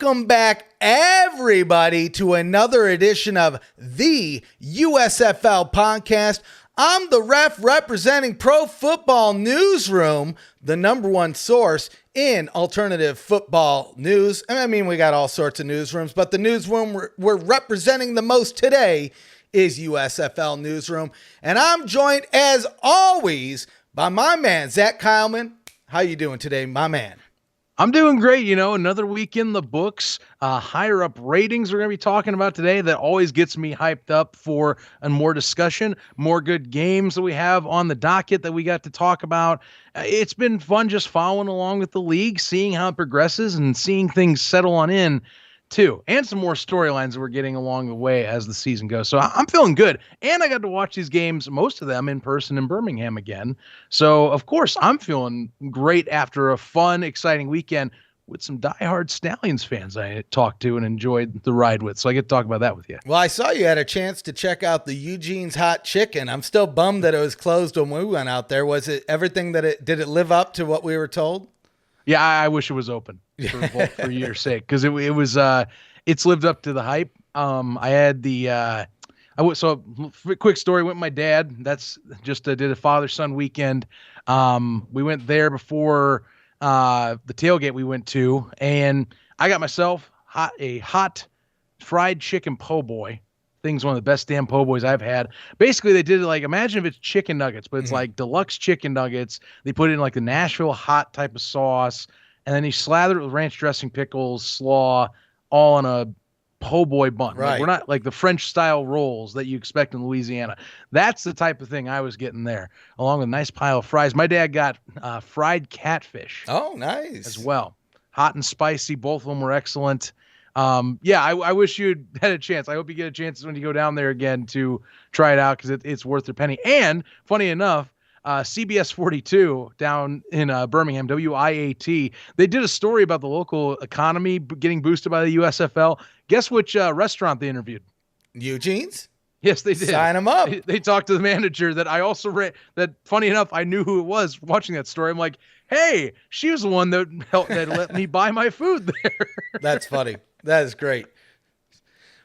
Welcome back, everybody, to another edition of the USFL podcast. I'm the ref representing Pro Football Newsroom, the number one source in alternative football news. I mean, we got all sorts of newsrooms, but the newsroom we're representing the most today is USFL Newsroom. And I'm joined, as always, by my man, Zach Keilman. How you doing today, my man? I'm doing great. You know, another week in the books, higher up ratings we're going to be talking about today. That always gets me hyped up for more discussion, more good games that we have on the docket that we got to talk about. It's been fun just following along with the league, seeing how it progresses and seeing things settle on in too. And some more storylines that we're getting along the way as the season goes. So I'm feeling good. And I got to watch these games, most of them in person in Birmingham again. So, of course, I'm feeling great after a fun, exciting weekend with some diehard Stallions fans I talked to and enjoyed the ride with. So I get to talk about that with you. Well, I saw you had a chance to check out the Eugene's Hot Chicken. I'm still bummed that it was closed when we went out there. Was it everything did it live up to what we were told? Yeah, I wish it was open for your sake, because it's lived up to the hype. I had quick story. Went with my dad. That's just did a father-son weekend. We went there before the tailgate we went to, and I got myself a hot fried chicken po' boy. Thing's one of the best damn po' boys I've had. Basically, they did it like, imagine if it's chicken nuggets, but it's like deluxe chicken nuggets. They put it in like the Nashville hot type of sauce, and then you slather it with ranch dressing, pickles, slaw, all on a po' boy bun. Right. Like, we're not like the French style rolls that you expect in Louisiana. That's the type of thing I was getting there, along with a nice pile of fries. My dad got fried catfish. Oh, nice. As well. Hot and spicy. Both of them were excellent. I wish you'd had a chance. I hope you get a chance when you go down there again to try it out, because it's worth their penny. And funny enough, CBS 42 down in Birmingham, WIAT, they did a story about the local economy getting boosted by the USFL. Guess which restaurant they interviewed? Eugene's? Yes, they did. Sign them up. They talked to the manager that I also read. That, funny enough, I knew who it was watching that story. I'm like, hey, she was the one that let me buy my food there. That's funny. That is great.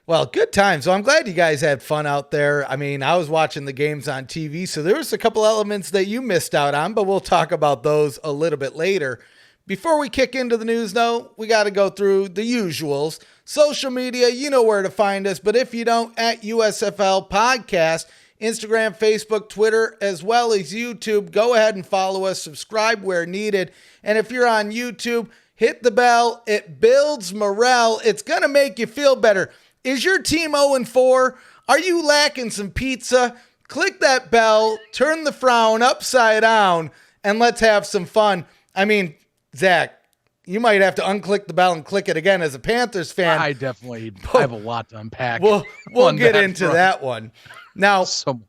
Well, good time. So I'm glad you guys had fun out there. I mean, I was watching the games on TV, so there was a couple elements that you missed out on, but we'll talk about those a little bit later. Before we kick into the news, though, we got to go through the usuals. Social media, you know where to find us, but if you don't, at USFL Podcast, Instagram, Facebook, Twitter, as well as YouTube. Go ahead and follow us, subscribe where needed. And if you're on YouTube, hit the bell. It builds morale. It's going to make you feel better. Is your team 0-4? Are you lacking some pizza? Click that bell, turn the frown upside down, and let's have some fun. I mean, Zach, you might have to unclick the bell and click it again as a Panthers fan. I have a lot to unpack. We'll get into that one. Now, so much.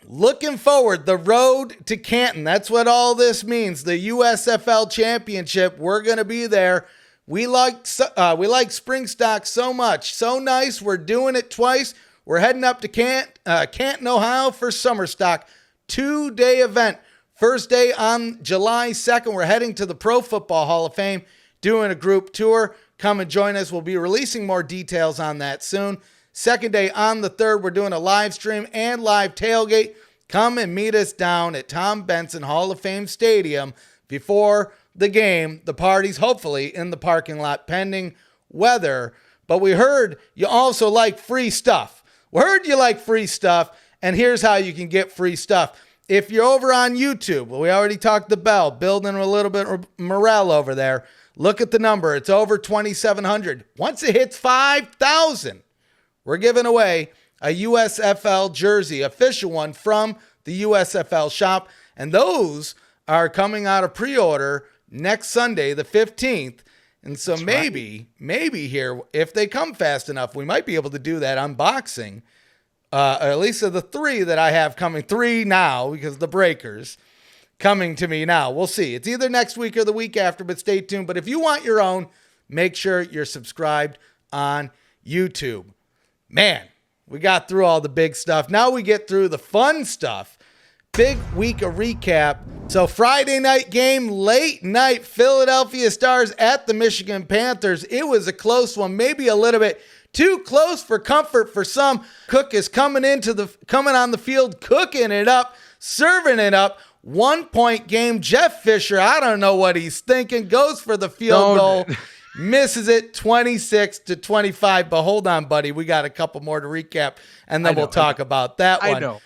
Looking forward, the road to Canton. That's what all this means. The USFL Championship. We're going to be there. We like Spring Stock so much. So nice. We're doing it twice. We're heading up to Canton, Ohio for Summer Stock. 2-day event. First day on July 2nd. We're heading to the Pro Football Hall of Fame, doing a group tour. Come and join us. We'll be releasing more details on that soon. Second day on the 3rd, we're doing a live stream and live tailgate. Come and meet us down at Tom Benson Hall of Fame Stadium before the game. The party's hopefully in the parking lot pending weather. But we heard you also like free stuff. We heard you like free stuff, and here's how you can get free stuff. If you're over on YouTube, we already talked the bell, building a little bit of morale over there. Look at the number. It's over 2,700. Once it hits 5,000, we're giving away a USFL jersey, official one from the USFL shop. And those are coming out of pre-order next Sunday, the 15th. And so maybe here, if they come fast enough, we might be able to do that unboxing. At least of the 3 that I have coming, 3 now because the breakers coming to me now. We'll see. It's either next week or the week after, but stay tuned. But if you want your own, make sure you're subscribed on YouTube. Man, we got through all the big stuff. Now we get through the fun stuff. Big week of recap So Friday night game, late night, Philadelphia Stars at the Michigan Panthers. It was a close one, maybe a little bit too close for comfort for some. Cook is coming on the field, cooking it up, serving it up. 1 point game. Jeff Fisher, I don't know what he's thinking, goes for the field goal, misses it 26-25. But hold on, buddy. We got a couple more to recap, and then we'll talk about that one. I know.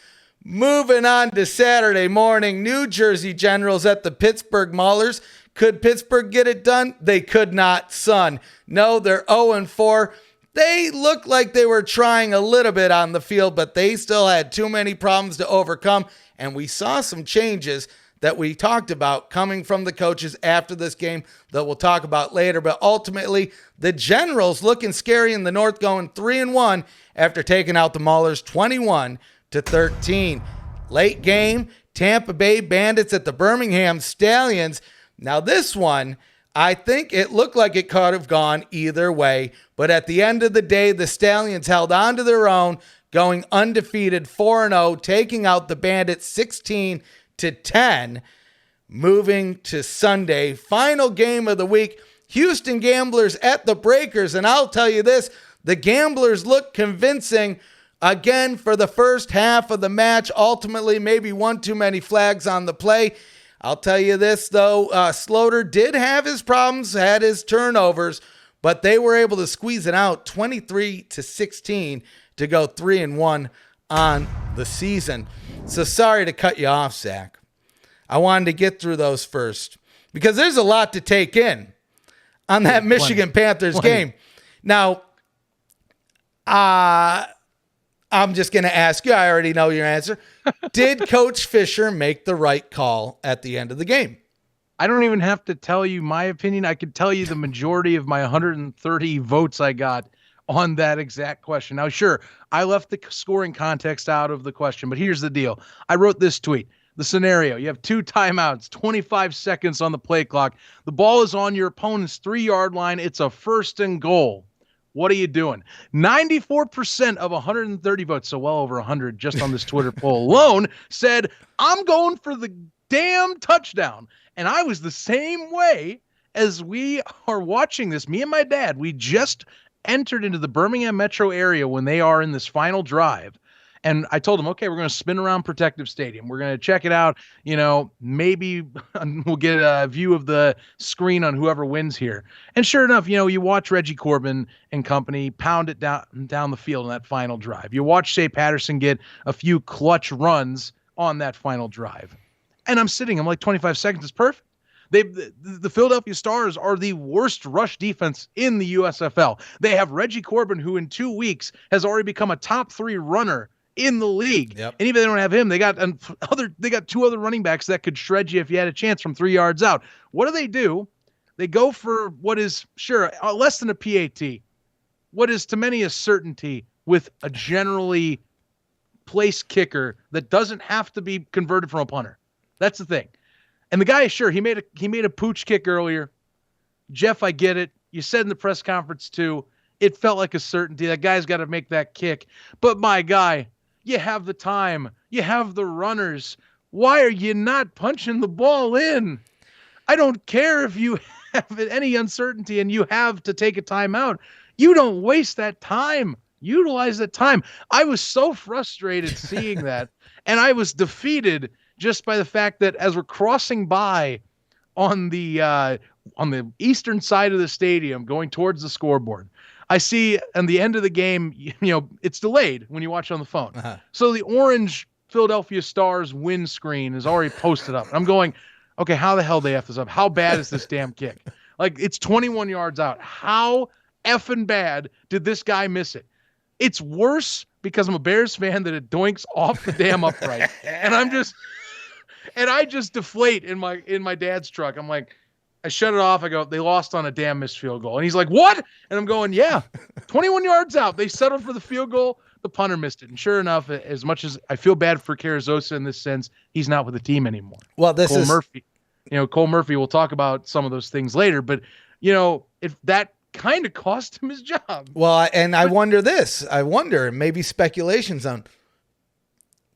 Moving on to Saturday morning, New Jersey Generals at the Pittsburgh Maulers. Could Pittsburgh get it done? They could not, son. No, they're 0-4. They looked like they were trying a little bit on the field, but they still had too many problems to overcome. And we saw some changes that we talked about coming from the coaches after this game that we'll talk about later. But ultimately, the Generals looking scary in the North, going 3-1 after taking out the Maulers 21-13. Late game, Tampa Bay Bandits at the Birmingham Stallions. Now this one, I think it looked like it could have gone either way, but at the end of the day, the Stallions held on to their own, going undefeated 4-0, taking out the Bandits 16-10. Moving to Sunday, final game of the week, Houston Gamblers at the Breakers, and I'll tell you this, the Gamblers look convincing again for the first half of the match. Ultimately, maybe one too many flags on the play. I'll tell you this, though, Sloter did have his problems, had his turnovers, but they were able to squeeze it out 23-16 to go 3-1 on the season. So sorry to cut you off, Zach. I wanted to get through those first because there's a lot to take in on that Michigan Panthers game. Now, I'm just going to ask you, I already know your answer. Did Coach Fisher make the right call at the end of the game? I don't even have to tell you my opinion. I could tell you the majority of my 130 votes I got on that exact question. Now, sure, I left the scoring context out of the question, but here's the deal. I wrote this tweet. The scenario, you have 2 timeouts, 25 seconds on the play clock. The ball is on your opponent's 3-yard line. It's a 1st and goal. What are you doing? 94% of 130 votes, so well over 100 just on this Twitter poll alone, said, I'm going for the damn touchdown. And I was the same way as we are watching this. Me and my dad, we just entered into the Birmingham metro area when they are in this final drive. And I told him, okay, we're going to spin around Protective Stadium. We're going to check it out. You know, maybe we'll get a view of the screen on whoever wins here. And sure enough, you know, you watch Reggie Corbin and company pound it down the field in that final drive. You watch Shea Patterson get a few clutch runs on that final drive. And I'm like 25 seconds is perfect. The Philadelphia Stars are the worst rush defense in the USFL. They have Reggie Corbin, who in 2 weeks has already become a top 3 runner in the league. Yep. And even if they don't have him, they got 2 other running backs that could shred you if you had a chance from 3 yards out. What do? They go for what is, sure, less than a PAT. What is to many a certainty with a generally placed kicker that doesn't have to be converted from a punter. That's the thing. And the guy, sure, he made a pooch kick earlier. Jeff, I get it. You said in the press conference too, it felt like a certainty. That guy's got to make that kick. But my guy, you have the time. You have the runners. Why are you not punching the ball in? I don't care if you have any uncertainty and you have to take a timeout. You don't waste that time. Utilize that time. I was so frustrated seeing that, and I was defeated just by the fact that as we're crossing by on the eastern side of the stadium going towards the scoreboard, I see at the end of the game, you know, it's delayed when you watch on the phone. Uh-huh. So the orange Philadelphia Stars win screen is already posted up. I'm going, okay, how the hell they F this up? How bad is this damn kick? Like, it's 21 yards out. How effing bad did this guy miss it? It's worse because I'm a Bears fan that it doinks off the damn upright. And I just deflate in my dad's truck. I'm like, I shut it off. I go, they lost on a damn missed field goal. And he's like, what? And I'm going, yeah, 21 yards out. They settled for the field goal. The punter missed it. And sure enough, as much as I feel bad for Carrizosa in this sense, he's not with the team anymore. Well, Cole Murphy, we'll talk about some of those things later, but you know, if that kind of cost him his job. Well, and I wonder, maybe speculations on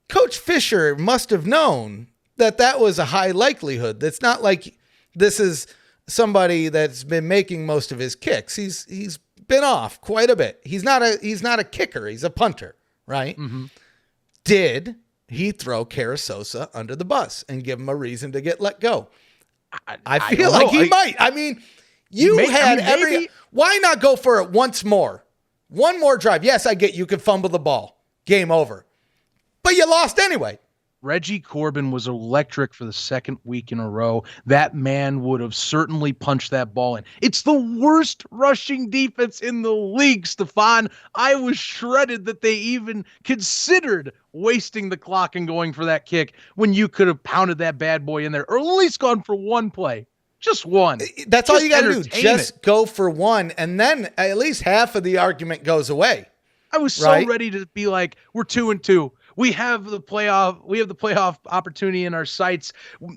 Coach Fisher must have known that was a high likelihood. It's not like this is somebody that's been making most of his kicks. He's been off quite a bit. He's not a kicker. He's a punter, right? Mm-hmm. Did he throw Carasosa under the bus and give him a reason to get let go? I feel like he might. I mean, why not go for it once more? One more drive. Yes, I get you could fumble the ball. Game over. But you lost anyway. Reggie Corbin was electric for the second week in a row. That man would have certainly punched that ball in. It's the worst rushing defense in the league, Stefan. I was shredded that they even considered wasting the clock and going for that kick when you could have pounded that bad boy in there, or at least gone for one play. Just one. That's all you got to do. Just go for one, and then at least half of the argument goes away. I was so ready to be like, we're 2-2. We have the playoff opportunity in our sights.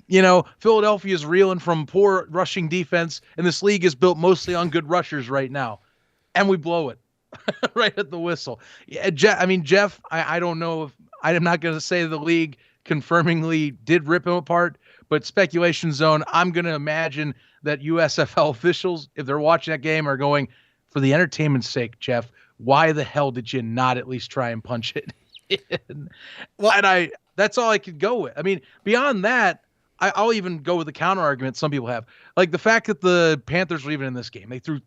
You know, Philadelphia's reeling from poor rushing defense, and this league is built mostly on good rushers right now. And we blow it right at the whistle. Yeah, Jeff, I don't know if I'm not going to say the league confirmingly did rip him apart, but speculation zone, I'm going to imagine that USFL officials, if they're watching that game, are going, for the entertainment's sake, Jeff, why the hell did you not at least try and punch it in? Well, and that's all I could go with. I mean, beyond that, I'll even go with the counter argument some people have. Like the fact that the Panthers were even in this game. They threw,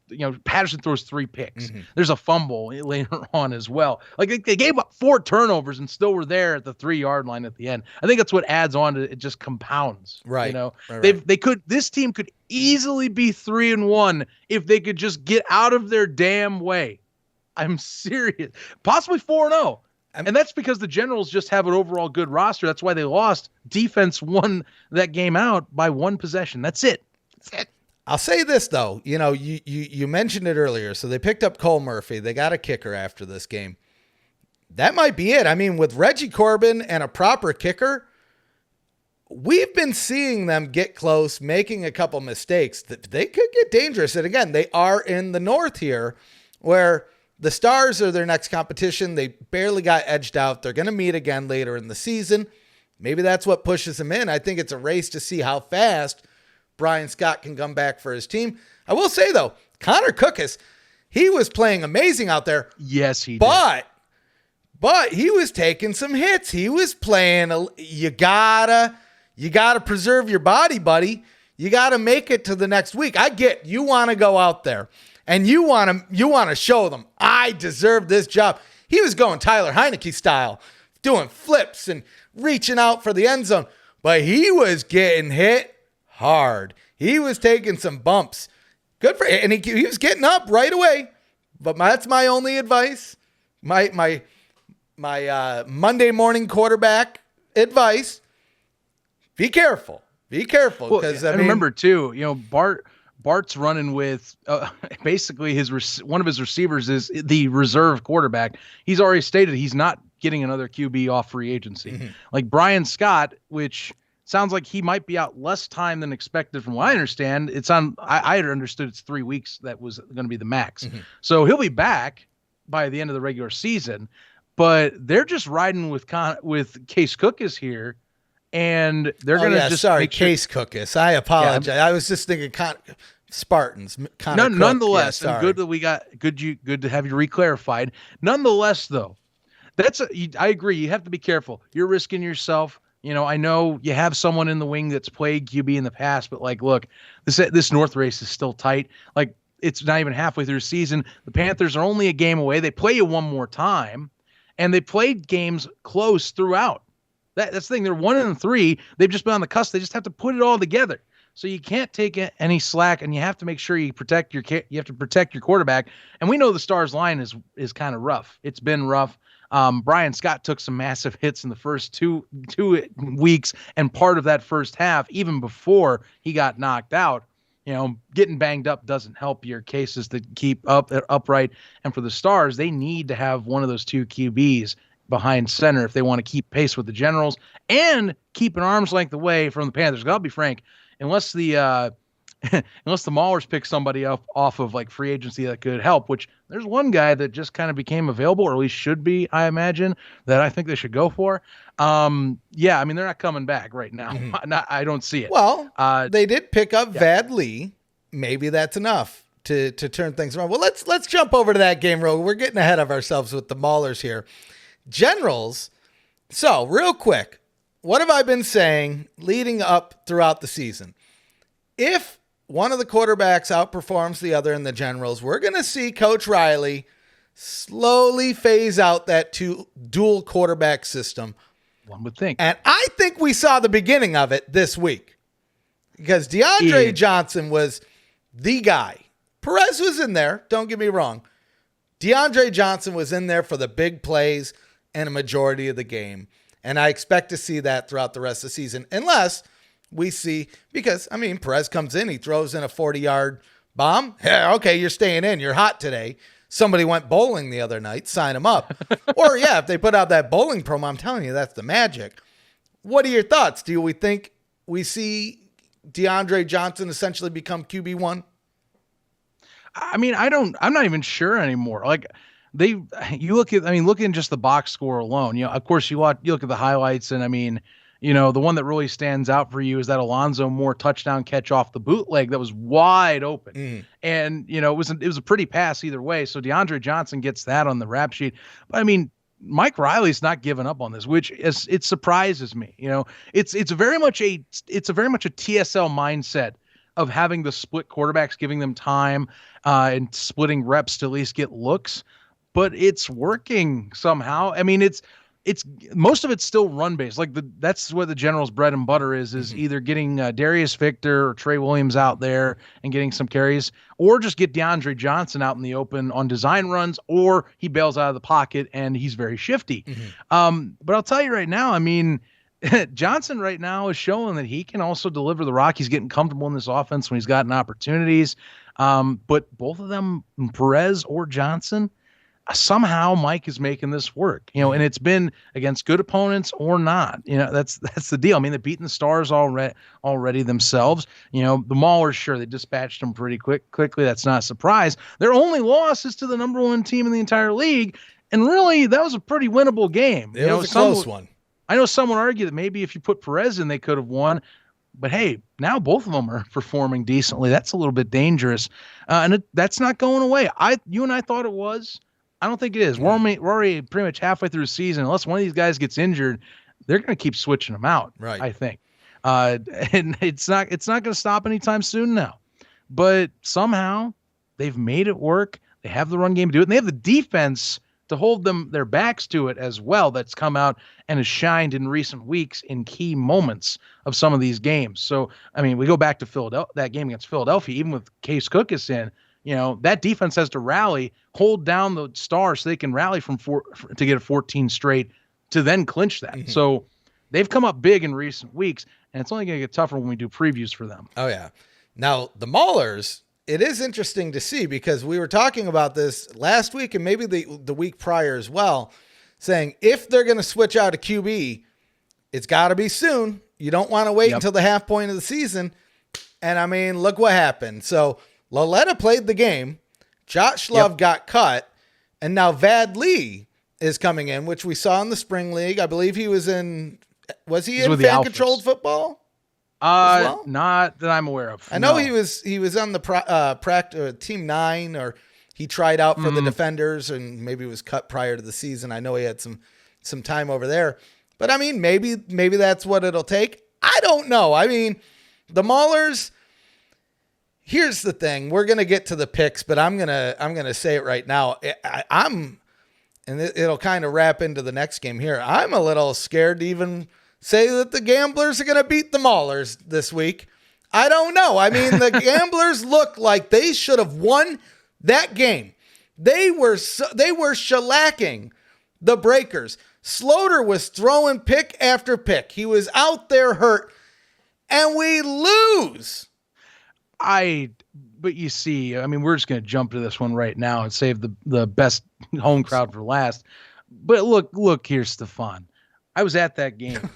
Patterson throws 3 picks. Mm-hmm. There's a fumble later on as well. Like they gave up 4 turnovers and still were there at the 3-yard line at the end. I think that's what adds on to it, just compounds. Right. This team could easily be 3-1 if they could just get out of their damn way. I'm serious. Possibly 4-0. And that's because the Generals just have an overall good roster. That's why they lost. Defense won that game out by 1 possession. That's it. I'll say this, though. You mentioned it earlier. So they picked up Cole Murphy. They got a kicker after this game. That might be it. I mean, with Reggie Corbin and a proper kicker, we've been seeing them get close, making a couple mistakes. That they could get dangerous. And again, they are in the North here, where the Stars are their next competition. They barely got edged out. They're going to meet again later in the season. Maybe that's what pushes them in. I think it's a race to see how fast Brian Scott can come back for his team. I will say, though, Connor Cookus, he was playing amazing out there. Yes, he did. But he was taking some hits. He was playing. You gotta preserve your body, buddy. You gotta make it to the next week. I get you want to go out there. And you want to show them, I deserve this job. He was going Tyler Heineke style, doing flips and reaching out for the end zone. But he was getting hit hard. He was taking some bumps. Good for him. And he was getting up right away. But that's my only advice. My Monday morning quarterback advice. Be careful. Be careful. Because I remember, too, Bart's running with basically one of his receivers is the reserve quarterback. He's already stated he's not getting another QB off free agency. Mm-hmm. Like Brian Scott, which sounds like he might be out less time than expected from what I understand. I understood it's 3 weeks that was going to be the max. Mm-hmm. So he'll be back by the end of the regular season, but they're just riding with Case Cook is here. And they're going to just Case Cookus. I apologize. Yeah, I was just thinking Spartans. Nonetheless, and good that we got good to have you reclarified. Nonetheless, though, I agree. You have to be careful. You're risking yourself. I know you have someone in the wing that's played QB in the past, but look, this North race is still tight. Like it's not even halfway through the season. The Panthers are only a game away. They play you one more time, and they played games close throughout. That's the thing. They're 1-3. They've just been on the cusp. They just have to put it all together. So you can't take any slack, and you have to make sure you protect your quarterback. And we know the Stars line is kind of rough. It's been rough. Brian Scott took some massive hits in the first two weeks and part of that first half, even before he got knocked out. Getting banged up doesn't help your cases to keep upright. And for the Stars, they need to have one of those 2 QBs behind center if they want to keep pace with the Generals and keep an arm's length away from the Panthers. I'll be frank, unless the unless the Maulers pick somebody up off of like free agency that could help, which there's one guy that just kind of became available, or at least should be, I imagine, that I think they should go for. Yeah, I mean, they're not coming back right now. I don't see it. Well, they did pick up Vad Lee. Maybe that's enough to turn things around. Well, let's jump over to that game, Ro. We're getting ahead of ourselves with the Maulers here. Generals. So real quick, what have I been saying leading up throughout the season? If one of the quarterbacks outperforms the other in the Generals, we're going to see Coach Riley slowly phase out that dual quarterback system. One would think. And I think we saw the beginning of it this week because DeAndre Johnson was the guy. Perez was in there. Don't get me wrong. DeAndre Johnson was in there for the big plays and a majority of the game. And I expect to see that throughout the rest of the season, unless we see, because, I mean, Perez comes in, he throws in a 40-yard bomb. Yeah, okay, you're staying in. You're hot today. Somebody went bowling the other night. Sign him up. Or, yeah, if they put out that bowling promo, I'm telling you, that's the magic. What are your thoughts? Do we think we see DeAndre Johnson essentially become QB1? I mean, I'm not even sure anymore. Like, look at just the box score alone. Of course, you look at the highlights, and I mean, the one that really stands out for you is that Alonzo Moore touchdown catch off the bootleg that was wide open. And, it was a pretty pass either way. So DeAndre Johnson gets that on the rap sheet. But I mean, Mike Riley's not giving up on this, which it surprises me. It's very much a TSL mindset of having the split quarterbacks, giving them time and splitting reps to at least get looks. But it's working somehow. I mean, it's most of it's still run based. Like that's what the Generals' bread and butter is either getting Darius Victor or Trey Williams out there and getting some carries, or just get DeAndre Johnson out in the open on design runs, or he bails out of the pocket and he's very shifty. But I'll tell you right now, I mean, Johnson right now is showing that he can also deliver the rock. He's getting comfortable in this offense when he's gotten opportunities. But both of them, Perez or Johnson, somehow Mike is making this work, and it's been against good opponents or not. That's the deal. I mean, they've beaten the Stars already themselves. The Maulers, sure, they dispatched them pretty quickly. That's not a surprise. Their only loss is to the number one team in the entire league. And really, that was a pretty winnable game. It was a close one. I know someone argued that maybe if you put Perez in, they could have won. But hey, now both of them are performing decently. That's a little bit dangerous. And that's not going away. You and I thought it was. I don't think it is. We're already pretty much halfway through the season. Unless one of these guys gets injured, they're going to keep switching them out. Right. I think. And it's not going to stop anytime soon now. But somehow they've made it work. They have the run game to do it. And they have the defense to hold their backs to it as well. That's come out and has shined in recent weeks in key moments of some of these games. So, I mean, we go back to that game against Philadelphia, even with Case Cookis in, that defense has to rally, hold down the Stars so they can rally to get a 14 straight to then clinch that. So they've come up big in recent weeks, and it's only going to get tougher when we do previews for them. Oh, yeah. Now, the Maulers, it is interesting to see because we were talking about this last week and maybe the week prior as well, saying if they're going to switch out a QB, it's got to be soon. You don't want to wait until the half point of the season. And, I mean, look what happened. So, Laletta played the game. Josh Love got cut. And now Vad Lee is coming in, which we saw in the spring league. I believe he was in – was he in fan-controlled football? Well? Not that I'm aware of. I know he was on the Team 9, or he tried out for the Defenders and maybe was cut prior to the season. I know he had some time over there. But, I mean, maybe that's what it'll take. I don't know. I mean, the Maulers – here's the thing. We're going to get to the picks, but I'm going to say it right now. And it'll kind of wrap into the next game here. I'm a little scared to even say that the Gamblers are going to beat the Maulers this week. I don't know. I mean, the Gamblers look like they should have won that game. They were shellacking the Breakers. Sloter was throwing pick after pick. He was out there hurt, and we lose. But you see, I mean, we're just going to jump to this one right now and save the best home crowd for last. But look here, Stefan. I was at that game.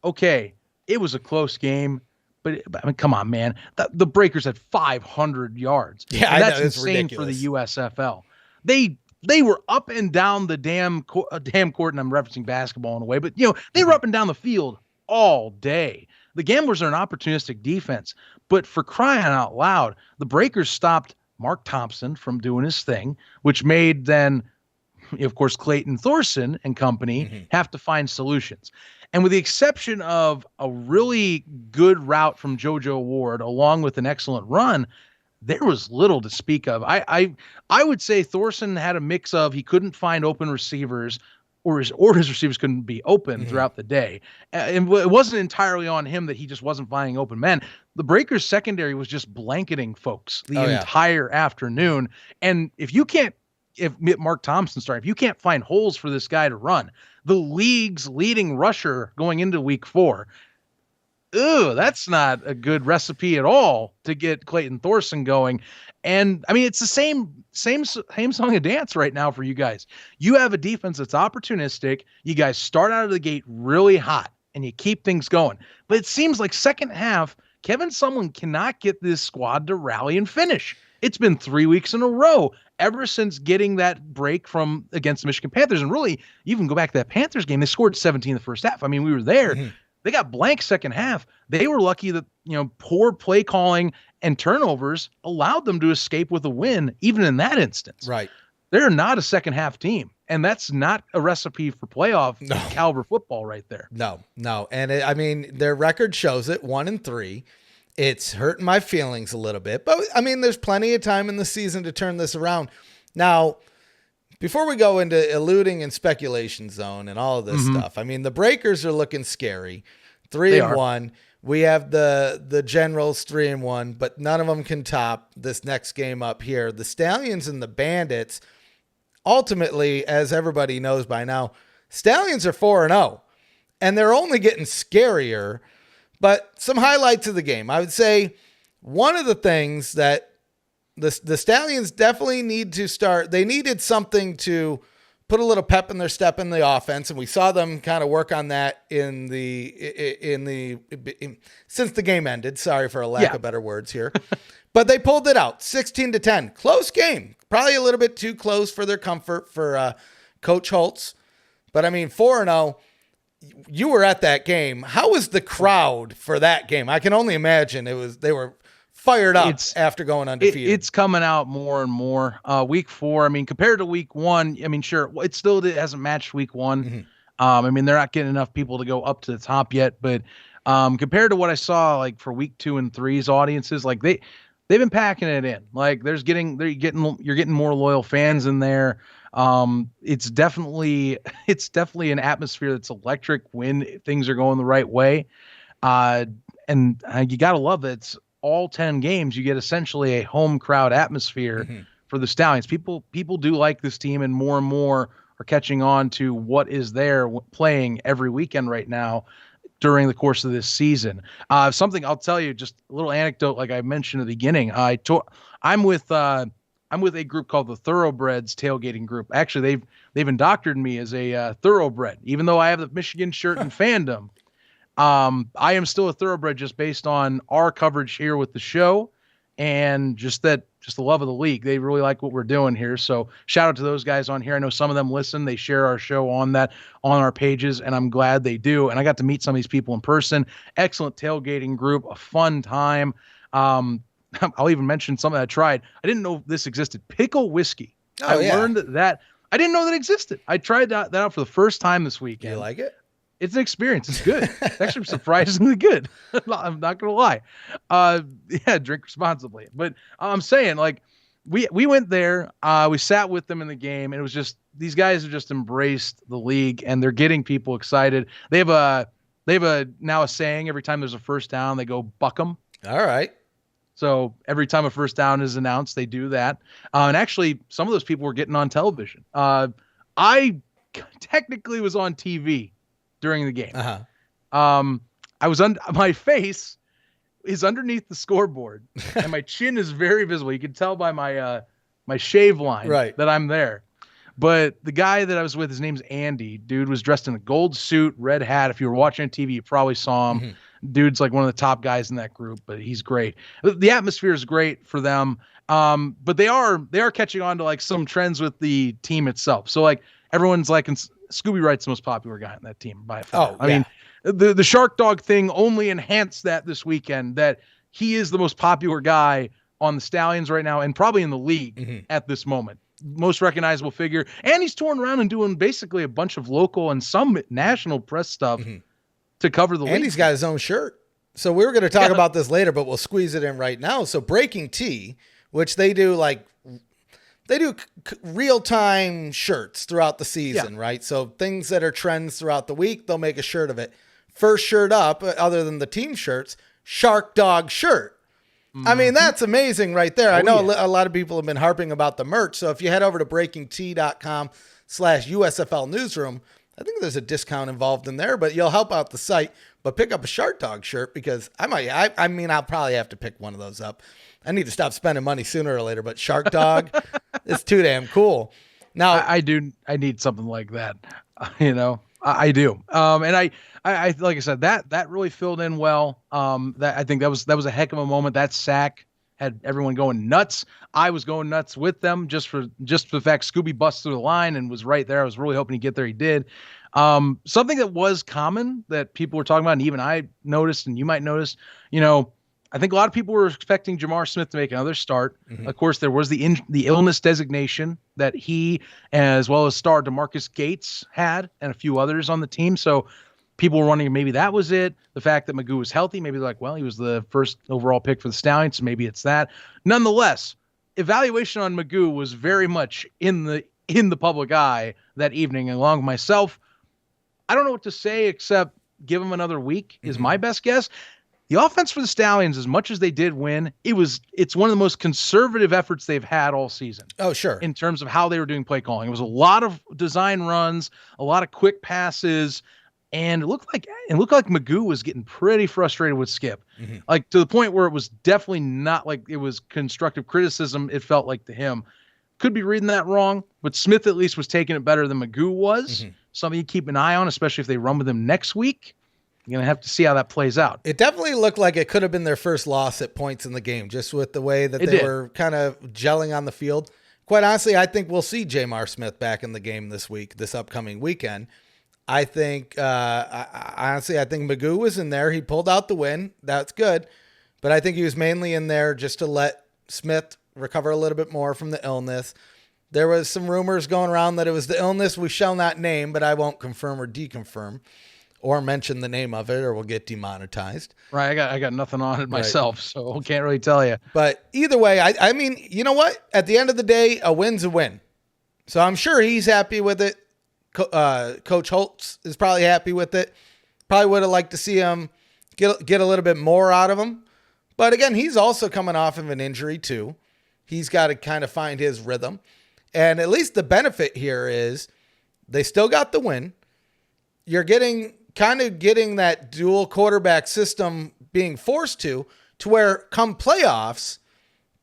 Okay, it was a close game, But I mean, come on, man. The Breakers had 500 yards. Yeah, and that's I know, it's insane ridiculous. for the USFL. They were up and down the damn court, and I'm referencing basketball in a way, but they were up and down the field all day. The Gamblers are an opportunistic defense, but for crying out loud, the Breakers stopped Mark Thompson from doing his thing, which made then, of course, Clayton Thorson and company have to find solutions. And with the exception of a really good route from JoJo Ward, along with an excellent run, there was little to speak of. I would say Thorson had a mix of he couldn't find open receivers, or his receivers couldn't be open throughout the day. And it wasn't entirely on him that he just wasn't finding open men. The Breakers secondary was just blanketing folks the entire afternoon. And if Mark Thompson started, if you can't find holes for this guy to run, the league's leading rusher going into week 4, that's not a good recipe at all to get Clayton Thorson going. And I mean, it's the same song and dance right now for you guys. You have a defense that's opportunistic. You guys start out of the gate really hot and you keep things going. But it seems like second half, Kevin Sumlin cannot get this squad to rally and finish. It's been 3 weeks in a row ever since getting that break against the Michigan Panthers. And really, you can go back to that Panthers game. They scored 17 in the first half. I mean, we were there. They got blank second half. They were lucky that, poor play calling and turnovers allowed them to escape with a win, even in that instance. Right. They're not a second half team. And that's not a recipe for playoff caliber football right there. No. And their record shows it, 1-3. It's hurting my feelings a little bit, but I mean, there's plenty of time in the season to turn this around. Now, before we go into eluding and speculation zone and all of this stuff, I mean, the Breakers are looking scary. 3-1. We have the Generals 3-1, but none of them can top this next game up here. The Stallions and the Bandits, ultimately, as everybody knows by now, Stallions are 4-0, and they're only getting scarier. But some highlights of the game. I would say one of the things that the Stallions definitely need to start, they needed something to put a little pep in their step in the offense, and we saw them kind of work on that since the game ended. Sorry for a lack of better words here. But they pulled it out, 16-10. Close game. Probably a little bit too close for their comfort for Coach Holtz. But I mean, 4-0. You were at that game. How was the crowd for that game? I can only imagine they were fired up after going undefeated. It's coming out more and more. Week 4, I mean, compared to week 1, I mean, sure, it still hasn't matched week 1. I mean, they're not getting enough people to go up to the top yet, but compared to what I saw, like for week 2 and 3's audiences, like they've been packing it in. Like you're getting more loyal fans in there. It's definitely an atmosphere that's electric when things are going the right way. And you got to love that it's all 10 games. You get essentially a home crowd atmosphere for the Stallions. People do like this team, and more are catching on to what is there playing every weekend right now during the course of this season. Something I'll tell you, just a little anecdote, like I mentioned at the beginning. I'm with a group called the Thoroughbreds tailgating group. Actually, they've indoctrinated me as a thoroughbred, even though I have the Michigan shirt and fandom. I am still a thoroughbred just based on our coverage here with the show and just the love of the league. They really like what we're doing here. So shout out to those guys on here. I know some of them listen. They share our show on our pages, and I'm glad they do. And I got to meet some of these people in person. Excellent tailgating group, a fun time. I'll even mention something I tried. I didn't know this existed. Pickle whiskey. Learned that. I didn't know that existed. I tried that out for the first time this weekend. You like it? It's an experience. It's good. It's actually surprisingly good. I'm not going to lie. Drink responsibly. But I'm saying, like, we went there. We sat with them in the game, and it was just, these guys have just embraced the league, and they're getting people excited. They have now a saying every time there's a first down, they go buck 'em. All right. So every time a first down is announced, they do that. And actually, some of those people were getting on television. I technically was on TV during the game. I was my face is underneath the scoreboard, and my chin is very visible. You can tell by my shave line that I'm there. But the guy that I was with, his name's Andy. Dude was dressed in a gold suit, red hat. If you were watching on TV, you probably saw him. Dude's like one of the top guys in that group, but he's great. The atmosphere is great for them. But they are catching on to like some trends with the team itself. So like everyone's like, Scooby Wright's the most popular guy in that team by far. Oh, I mean, the Shark Dog thing only enhanced that this weekend, that he is the most popular guy on the Stallions right now and probably in the league at this moment. Most recognizable figure. And he's touring around and doing basically a bunch of local and some national press stuff to cover the league. And he's got his own shirt. So we were going to talk about this later, but we'll squeeze it in right now. So Breaking Tea, which they do real-time shirts throughout the season, right? So things that are trends throughout the week, they'll make a shirt of it. First shirt up, other than the team shirts, Shark Dog shirt. I mean, that's amazing right there. I know a lot of people have been harping about the merch. So if you head over to breakingtea.com/USFL newsroom, I think there's a discount involved in there, but you'll help out the site. But pick up a Shark Dog shirt, because I'll probably have to pick one of those up. I need to stop spending money sooner or later, but Shark Dog is too damn cool. Now I need something like that. I do. And I like I said, that really filled in well. That I think that was a heck of a moment. That sack had everyone going nuts. I was going nuts with them just for the fact Scooby bust through the line and was right there. I was really hoping he'd get there. He did. Something that was common that people were talking about, and even I noticed, and you might notice, I think a lot of people were expecting Jamar Smith to make another start. Of course, there was the illness designation that he, as well as star DeMarcus Gates, had, and a few others on the team. So people were wondering maybe that was it. The fact that Magoo was healthy, maybe they're like, well, he was the first overall pick for the Stallions, so maybe it's that. Nonetheless, evaluation on Magoo was very much in the public eye that evening, along with myself. I don't know what to say except give him another week is my best guess. The offense for the Stallions, as much as they did win, it's one of the most conservative efforts they've had all season. Oh, sure. In terms of how they were doing play calling. It was a lot of design runs, a lot of quick passes, and it looked like Magoo was getting pretty frustrated with Skip. Like to the point where it was definitely not like it was constructive criticism, it felt like to him. Could be reading that wrong, but Smith at least was taking it better than Magoo was. Something you keep an eye on, especially if they run with him next week. You're going to have to see how that plays out. It definitely looked like it could have been their first loss at points in the game, just with the way that they were kind of gelling on the field. Quite honestly, I think we'll see Jamar Smith back in the game this upcoming weekend. I think, I think Magoo was in there. He pulled out the win. That's good. But I think he was mainly in there just to let Smith recover a little bit more from the illness. There was some rumors going around that it was the illness we shall not name, but I won't confirm or deconfirm or mention the name of it, or we'll get demonetized. Right. I got nothing on it myself, so can't really tell you. But either way, I mean, you know what? At the end of the day, a win's a win. So I'm sure he's happy with it. Coach Holtz is probably happy with it. Probably would have liked to see him get a little bit more out of him. But again, he's also coming off of an injury too. He's got to kind of find his rhythm. And at least the benefit here is they still got the win. You're getting that dual quarterback system being forced to where come playoffs,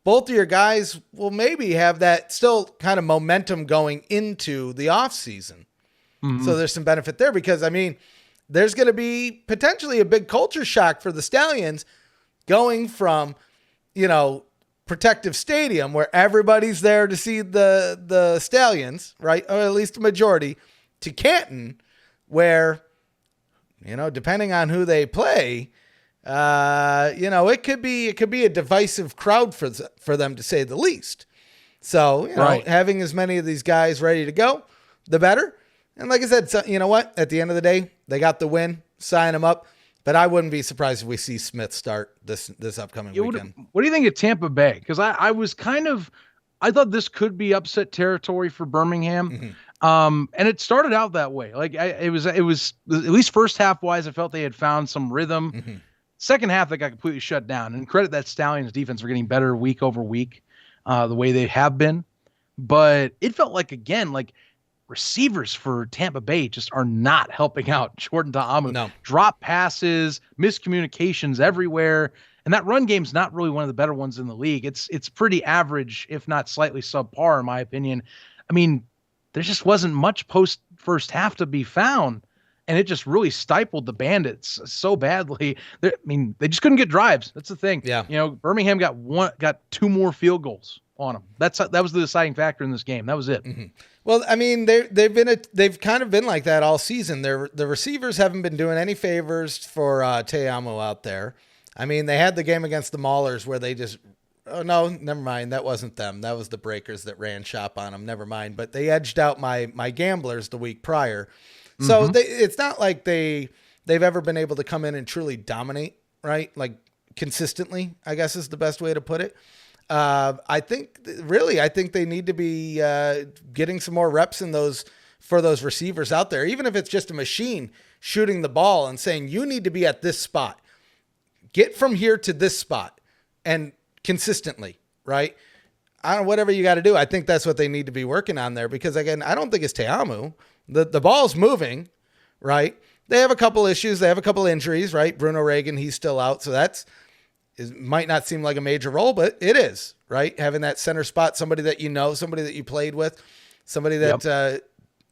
both of your guys will maybe have that still kind of momentum going into the offseason. So there's some benefit there because, I mean, there's going to be potentially a big culture shock for the Stallions going from, Protective Stadium where everybody's there to see the Stallions, right? Or at least the majority, to Canton where, depending on who they play, it could be a divisive crowd for them, to say the least. So, having as many of these guys ready to go, the better. And like I said, so, you know what? At the end of the day, they got the win. Sign them up. But I wouldn't be surprised if we see Smith start this upcoming weekend. What do you think of Tampa Bay? Because I thought this could be upset territory for Birmingham. And it started out that way. Like it was at least first half wise, I felt they had found some rhythm. Second half, they got completely shut down. And credit that Stallions defense for getting better week over week, the way they have been. But it felt like, again, like receivers for Tampa Bay just are not helping out Jordan Ta'amu. No. Drop passes, miscommunications everywhere. And that run game's not really one of the better ones in the league. It's pretty average, if not slightly subpar, in my opinion. I mean, there just wasn't much post first half to be found. and it just really stifled the Bandits so badly. I mean, they just couldn't get drives. That's the thing. Yeah. Birmingham got 2 more field goals on them. That was the deciding factor in this game. That was it. Mm-hmm. Well, I mean, they've kind of been like that all season. The receivers haven't been doing any favors for Te'amu out there. I mean, they had the game against the Maulers where they just, oh no, never mind. That wasn't them. That was the Breakers that ran shop on them. Never mind. But they edged out my Gamblers the week prior. So it's not like they've ever been able to come in and truly dominate, right? Like consistently, I guess is the best way to put it. I think they need to be getting some more reps for those receivers out there, even if it's just a machine shooting the ball and saying, you need to be at this spot, get from here to this spot and consistently, right? I don't know, whatever you got to do. I think that's what they need to be working on there because again, I don't think it's Te'amu. The ball's moving, right? They have a couple issues. They have a couple injuries, right? Bruno Reagan, he's still out. So might not seem like a major role, but it is, right? Having that center spot, somebody that you know, somebody that you played with, somebody that,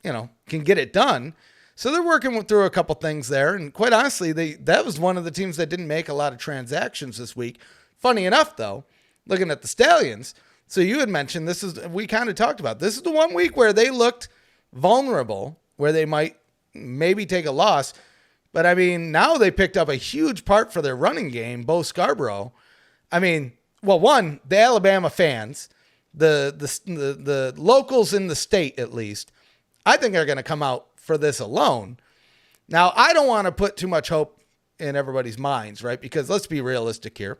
can get it done. So they're working through a couple things there. And quite honestly, that was one of the teams that didn't make a lot of transactions this week. Funny enough, though, looking at the Stallions. So you had mentioned we kind of talked about, this is the one week where they looked vulnerable, where they might maybe take a loss. But I mean, now they picked up a huge part for their running game, Bo Scarbrough. I mean, well, one, the Alabama fans, the locals in the state at least, I think are going to come out for this alone. Now, I don't want to put too much hope in everybody's minds, right? Because let's be realistic here.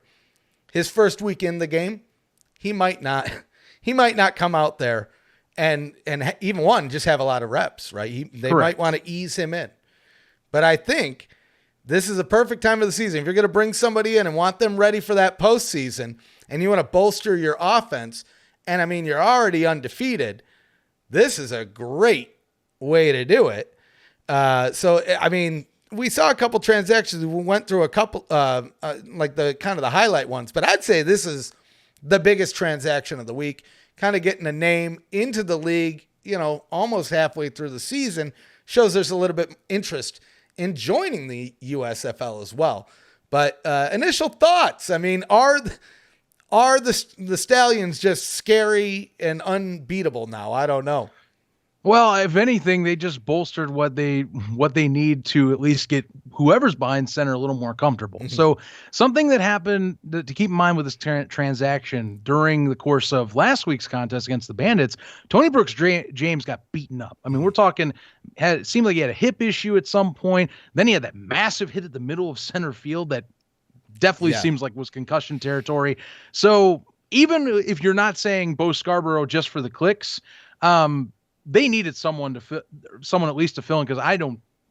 His first week in the game, he might not come out there and even just have a lot of reps, right? They might want to ease him in. But I think this is a perfect time of the season. If you're going to bring somebody in and want them ready for that postseason and you want to bolster your offense, and I mean, you're already undefeated, this is a great way to do it. So, I mean, we saw a couple transactions. We went through a couple, like the kind of the highlight ones, but I'd say this is the biggest transaction of the week, kind of getting a name into the league, almost halfway through the season, shows there's a little bit interest in joining the USFL as well. But initial thoughts, I mean, are the Stallions just scary and unbeatable now? I don't know. Well, if anything, they just bolstered what they need to at least get whoever's behind center a little more comfortable. Mm-hmm. So something that happened to keep in mind with this transaction during the course of last week's contest against the Bandits, Tony Brooks James got beaten up. I mean, we're talking, it seemed like he had a hip issue at some point. Then he had that massive hit at the middle of center field that definitely seems like was concussion territory. So even if you're not saying Bo Scarbrough just for the clicks, they needed someone at least to fill in, because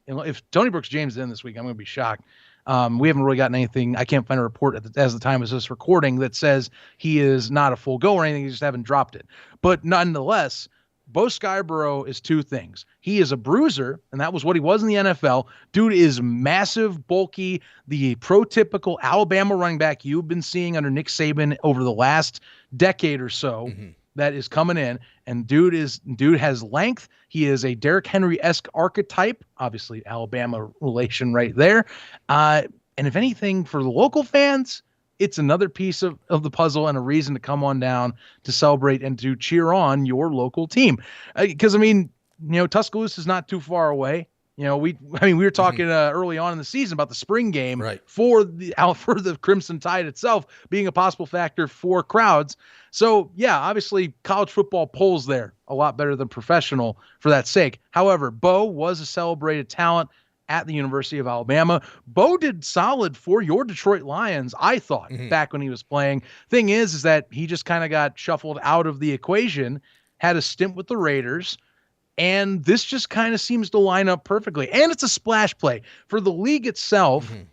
if Tony Brooks James is in this week, I'm going to be shocked. We haven't really gotten anything. I can't find a report as the time of this recording that says he is not a full go or anything. He just haven't dropped it. But nonetheless, Bo Scarbrough is 2 things. He is a bruiser, and that was what he was in the NFL. Dude is massive, bulky, the prototypical Alabama running back you've been seeing under Nick Saban over the last decade or so. Mm-hmm. That is coming in, and dude has length. He is a Derrick Henry-esque archetype, obviously Alabama relation right there. And if anything, for the local fans, it's another piece of the puzzle and a reason to come on down to celebrate and to cheer on your local team. Because Tuscaloosa is not too far away. We were talking early on in the season about the spring game, right, for the Crimson Tide itself being a possible factor for crowds. So yeah, obviously college football polls there a lot better than professional for that sake. However, Bo was a celebrated talent at the University of Alabama. Bo did solid for your Detroit Lions, I thought, back when he was playing. Thing is that he just kind of got shuffled out of the equation, had a stint with the Raiders. And this just kind of seems to line up perfectly. And it's a splash play for the league itself. Mm-hmm.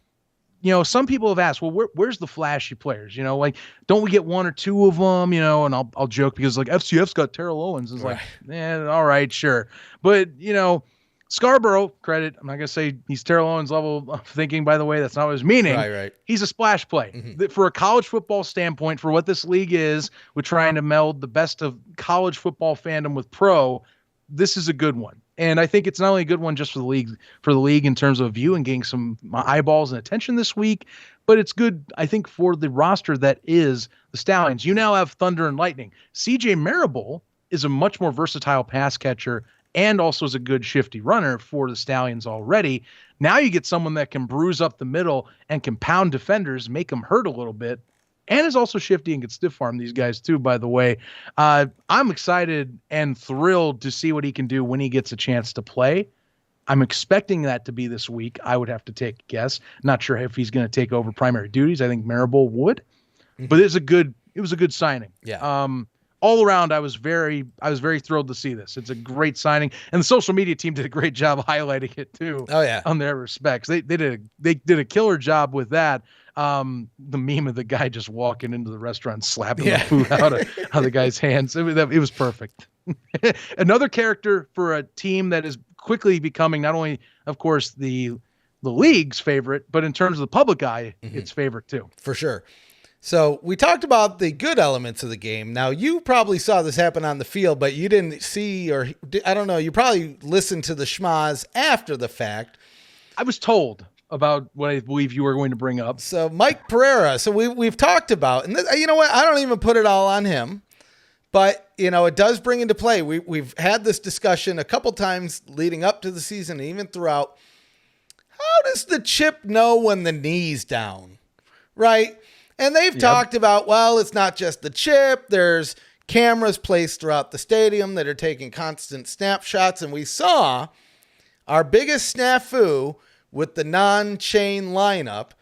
Some people have asked, well, where's the flashy players? Like, don't we get 1 or 2 of them? And I'll joke because like FCF's got Terrell Owens. It's right. All right, sure. But, Scarbrough, credit, I'm not going to say he's Terrell Owens level of thinking, by the way. That's not what I was meaning. Right. He's a splash play. Mm-hmm. For a college football standpoint, for what this league is, with trying to meld the best of college football fandom with pro, this is a good one. And I think it's not only a good one just for the league in terms of view and getting some eyeballs and attention this week, but it's good, I think, for the roster that is the Stallions. You now have Thunder and Lightning. CJ Marable is a much more versatile pass catcher and also is a good shifty runner for the Stallions already. Now you get someone that can bruise up the middle and can pound defenders, make them hurt a little bit, and is also shifty and can stiff arm these guys too, by the way. I'm excited and thrilled to see what he can do when he gets a chance to play. I'm expecting that to be this week. I would have to take a guess. Not sure if he's going to take over primary duties. I think Marable would, but it was a good signing. Yeah. All around, I was very thrilled to see this. It's a great signing, and the social media team did a great job highlighting it too. Oh yeah, on their respects, they did a killer job with that. The meme of the guy just walking into the restaurant, slapping the food out of the guy's hands. It was perfect. Another character for a team that is quickly becoming not only, of course, the league's favorite, but in terms of the public eye, its favorite too. For sure. So we talked about the good elements of the game. Now, you probably saw this happen on the field, but you didn't see, or I don't know, you probably listened to the schmaz after the fact. I was told about what I believe you were going to bring up. So Mike Pereira, so we've talked about, and you know what, I don't even put it all on him, but you know, it does bring into play. We've had this discussion a couple times leading up to the season, and even throughout. How does the chip know when the knee's down, right? And they've talked about, well, it's not just the chip. There's cameras placed throughout the stadium that are taking constant snapshots. And we saw our biggest snafu with the non-chain lineup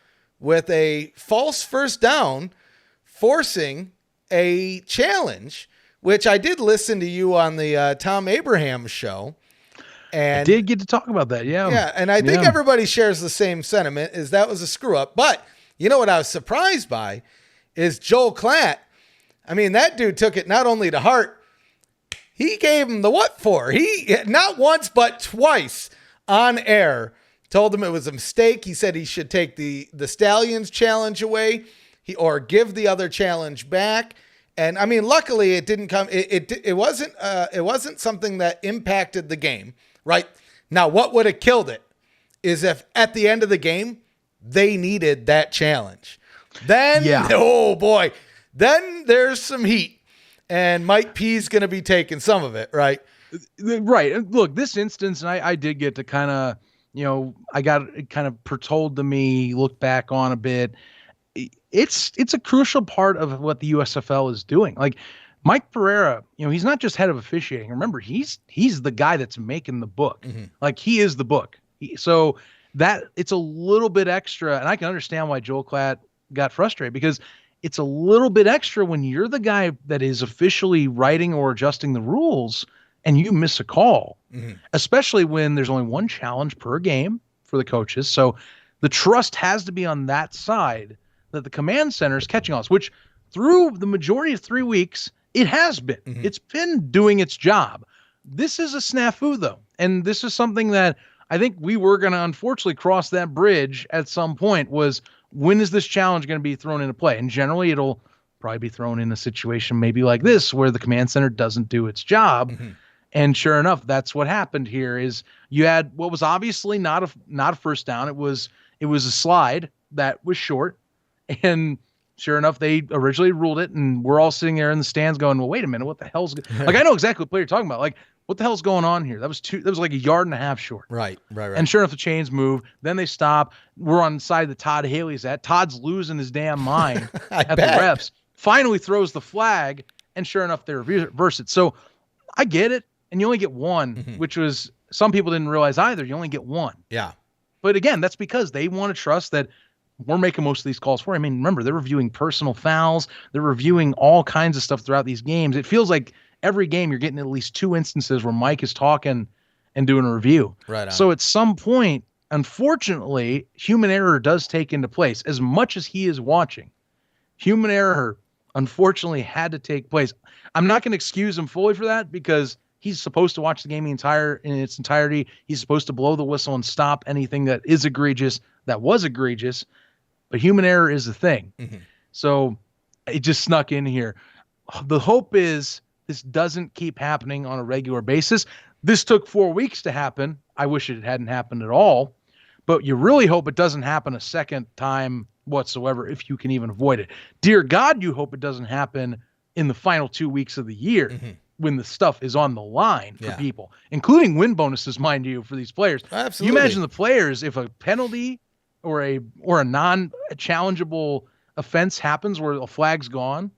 with a false first down forcing a challenge, which I did listen to you on the Tom Abraham show. And I did get to talk about that, yeah. Yeah, and I think everybody shares the same sentiment, is that was a screw-up. But you know what I was surprised by is Joel Klatt. I mean, that dude took it not only to heart, he gave him the what for. He, not once, but twice on air, told him it was a mistake. He said he should take the Stallions challenge away or give the other challenge back. And I mean, luckily it didn't come. It wasn't something that impacted the game, right? Now, what would have killed it is if at the end of the game, they needed that challenge. Then, oh boy, then there's some heat, and Mike P's going to be taking some of it, right? Right. Look, this instance, and I did get to kind of, you know, I got it kind of foretold to me, look back on a bit. It's a crucial part of what the USFL is doing. Like Mike Pereira, you know, he's not just head of officiating. Remember, he's the guy that's making the book. Mm-hmm. Like he is the book. So that it's a little bit extra, and I can understand why Joel Klatt got frustrated, because it's a little bit extra when you're the guy that is officially writing or adjusting the rules and you miss a call, especially when there's only one challenge per game for the coaches. So the trust has to be on that side that the command center is catching all this, which through the majority of 3 weeks, it has been. Mm-hmm. It's been doing its job. This is a snafu, though, and this is something that I think we were going to unfortunately cross that bridge at some point, was when is this challenge going to be thrown into play? And generally it'll probably be thrown in a situation maybe like this where the command center doesn't do its job. Mm-hmm. And sure enough, that's what happened here. Is you had what was obviously not a first down. It was a slide that was short. And sure enough, they originally ruled it, and we're all sitting there in the stands going, well, wait a minute, what the hell's like, I know exactly what play you're talking about. Like, what the hell's going on here? That was like a yard and a half short. Right. And sure enough, the chains move. Then they stop. We're on the side that Todd Haley's at. Todd's losing his damn mind at the refs. Finally throws the flag, and sure enough, they reverse it. So I get it. And you only get one, which was, some people didn't realize either. You only get one. Yeah. But again, that's because they want to trust that we're making most of these calls for. I mean, remember, they're reviewing personal fouls. They're reviewing all kinds of stuff throughout these games. It feels like every game you're getting at least 2 instances where Mike is talking and doing a review. Right on. So at some point, unfortunately, human error does take into place. As much as he is watching, human error unfortunately had to take place. I'm not going to excuse him fully for that, because he's supposed to watch the game in its entirety. He's supposed to blow the whistle and stop anything that is egregious, that was egregious. But human error is a thing. Mm-hmm. So it just snuck in here. The hope is this doesn't keep happening on a regular basis. This took 4 weeks to happen. I wish it hadn't happened at all, but you really hope it doesn't happen a second time whatsoever if you can even avoid it. Dear God, you hope it doesn't happen in the final 2 weeks of the year when the stuff is on the line for people, including win bonuses, mind you, for these players. Absolutely. You imagine the players, if a penalty or a non-challengeable offense happens where a flag's gone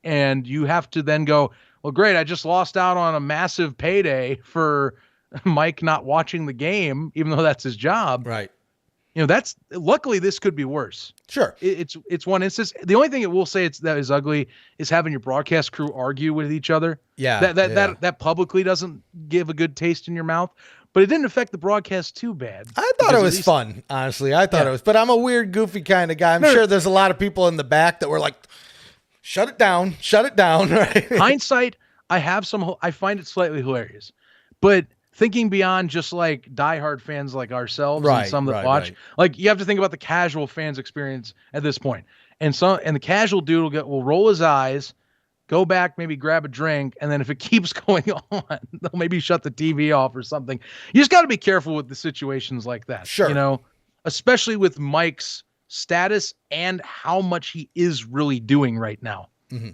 and you have to then go, well, great, I just lost out on a massive payday for Mike not watching the game, even though that's his job. Right. That's luckily this could be worse. Sure. It's one instance. The only thing it will say that is ugly is having your broadcast crew argue with each other. Yeah. That publicly doesn't give a good taste in your mouth, but it didn't affect the broadcast too bad. I thought it was fun, honestly. I thought it was, but I'm a weird, goofy kind of guy. I'm sure there's a lot of people in the back that were like, shut it down. Right. Hindsight, I find it slightly hilarious, but thinking beyond just like diehard fans like ourselves and some that watch, like you have to think about the casual fans experience at this point. And the casual dude will roll his eyes, go back, maybe grab a drink. And then if it keeps going on, they'll maybe shut the TV off or something. You just got to be careful with the situations like that. Sure. Especially with Mike's status and how much he is really doing right now. Mm-hmm.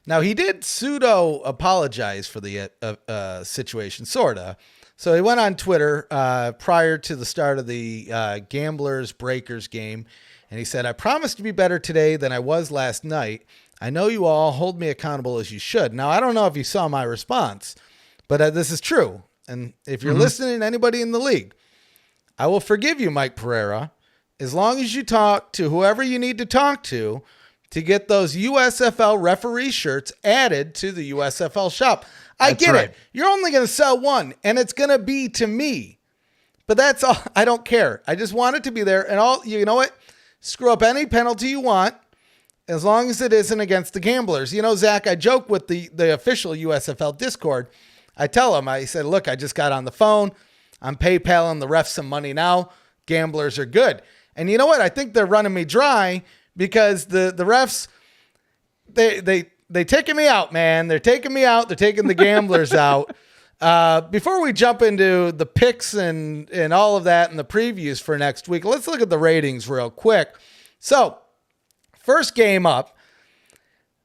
Now he did pseudo apologize for the situation, sort of. So he went on Twitter prior to the start of the Gamblers Breakers game, and he said, "I promise to be better today than I was last night. I know you all hold me accountable as you should." Now, I don't know if you saw my response, but this is true. And if you're listening, anybody in the league, I will forgive you, Mike Pereira, as long as you talk to whoever you need to talk to get those USFL referee shirts added to the USFL shop. I get it. You're only going to sell one, and it's going to be to me. But that's all. I don't care. I just want it to be there. And you know what? Screw up any penalty you want, as long as it isn't against the Gamblers. Zach, I joke with the official USFL Discord. I tell him, I said, look, I just got on the phone. I'm PayPaling the refs some money now. Gamblers are good. And you know what? I think they're running me dry because the refs, they taking me out, man. They're taking me out. They're taking the Gamblers out. Before we jump into the picks and all of that and the previews for next week, let's look at the ratings real quick. So, first game up,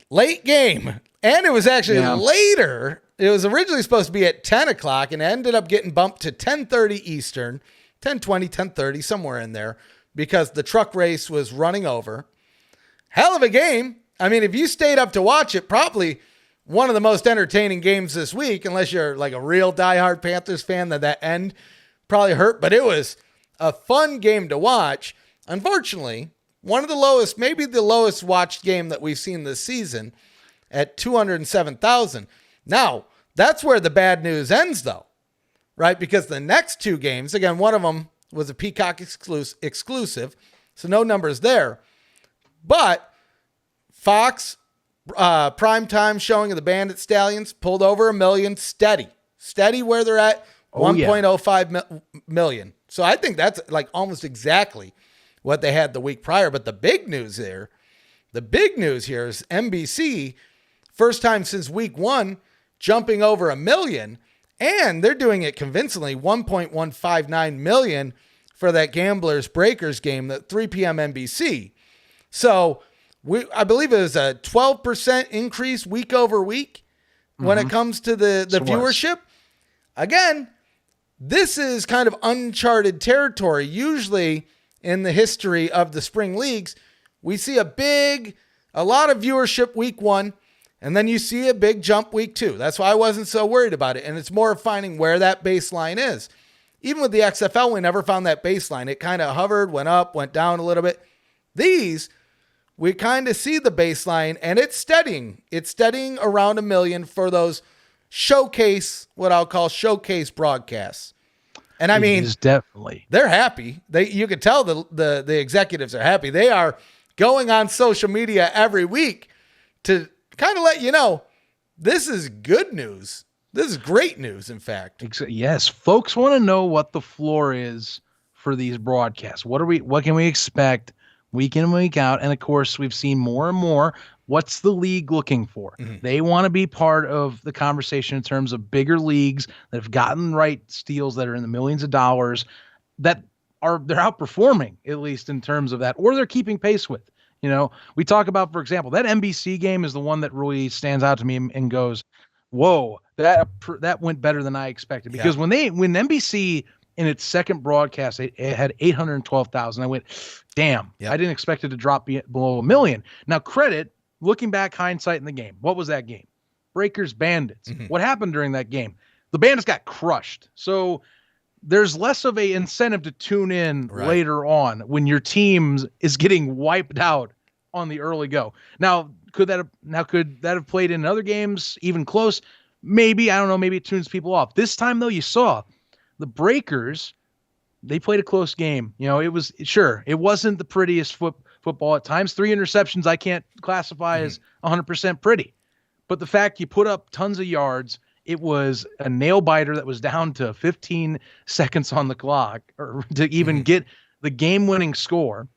late game. And it was actually later. It was originally supposed to be at 10 o'clock and ended up getting bumped to 10:30 Eastern, 10:20, 10:30, somewhere in there, because the truck race was running over. Hell of a game. I mean, if you stayed up to watch it, probably one of the most entertaining games this week, unless you're like a real diehard Panthers fan, that end probably hurt. But it was a fun game to watch. Unfortunately, one of the lowest, maybe the lowest watched game that we've seen this season at 207,000. Now, that's where the bad news ends, though, right? Because the next two games, again, one of them was a Peacock exclusive, so no numbers there. But Fox primetime showing of the Bandits Stallions pulled over 1 million, steady where they're at, 1.05 million. So I think that's like almost exactly what they had the week prior. But the big news here is NBC, first time since week 1, jumping over 1 million, and they're doing it convincingly, 1.159 million for that Gamblers Breakers game, that 3 p.m. NBC. So I believe it was a 12% increase week over week when it comes to the viewership. Again, this is kind of uncharted territory. Usually in the history of the spring leagues, we see a lot of viewership week 1, and then you see a big jump week 2. That's why I wasn't so worried about it. And it's more of finding where that baseline is. Even with the XFL, we never found that baseline. It kind of hovered, went up, went down a little bit. These, we kind of see the baseline, and it's steadying. It's steadying around 1 million for those what I'll call showcase broadcasts. And I mean, definitely, they're happy. You can tell the executives are happy. They are going on social media every week to kind of let you know, this is good news. This is great news, in fact. Yes, folks want to know what the floor is for these broadcasts. What can we expect week in and week out? And of course, we've seen more and more What's the league looking for? They want to be part of the conversation in terms of bigger leagues that have gotten rights deals that are in the millions of dollars that they're outperforming, at least in terms of that, or they're keeping pace with. We talk about, for example, that NBC game is the one that really stands out to me and goes, whoa, that went better than I expected. Because when NBC in its second broadcast, it had 812,000. I went, damn, I didn't expect it to drop below 1 million. Now, looking back, hindsight in the game, what was that game? Breakers Bandits. What happened during that game? The Bandits got crushed. So there's less of a incentive to tune in later on when your team is getting wiped out on the early go. Now, could that have played in other games even close? Maybe, I don't know, maybe it tunes people off. This time though, you saw the Breakers, they played a close game. It wasn't the prettiest football at times. 3 interceptions I can't classify as 100% pretty. But the fact you put up tons of yards, it was a nail biter that was down to 15 seconds on the clock or to even get the game-winning score.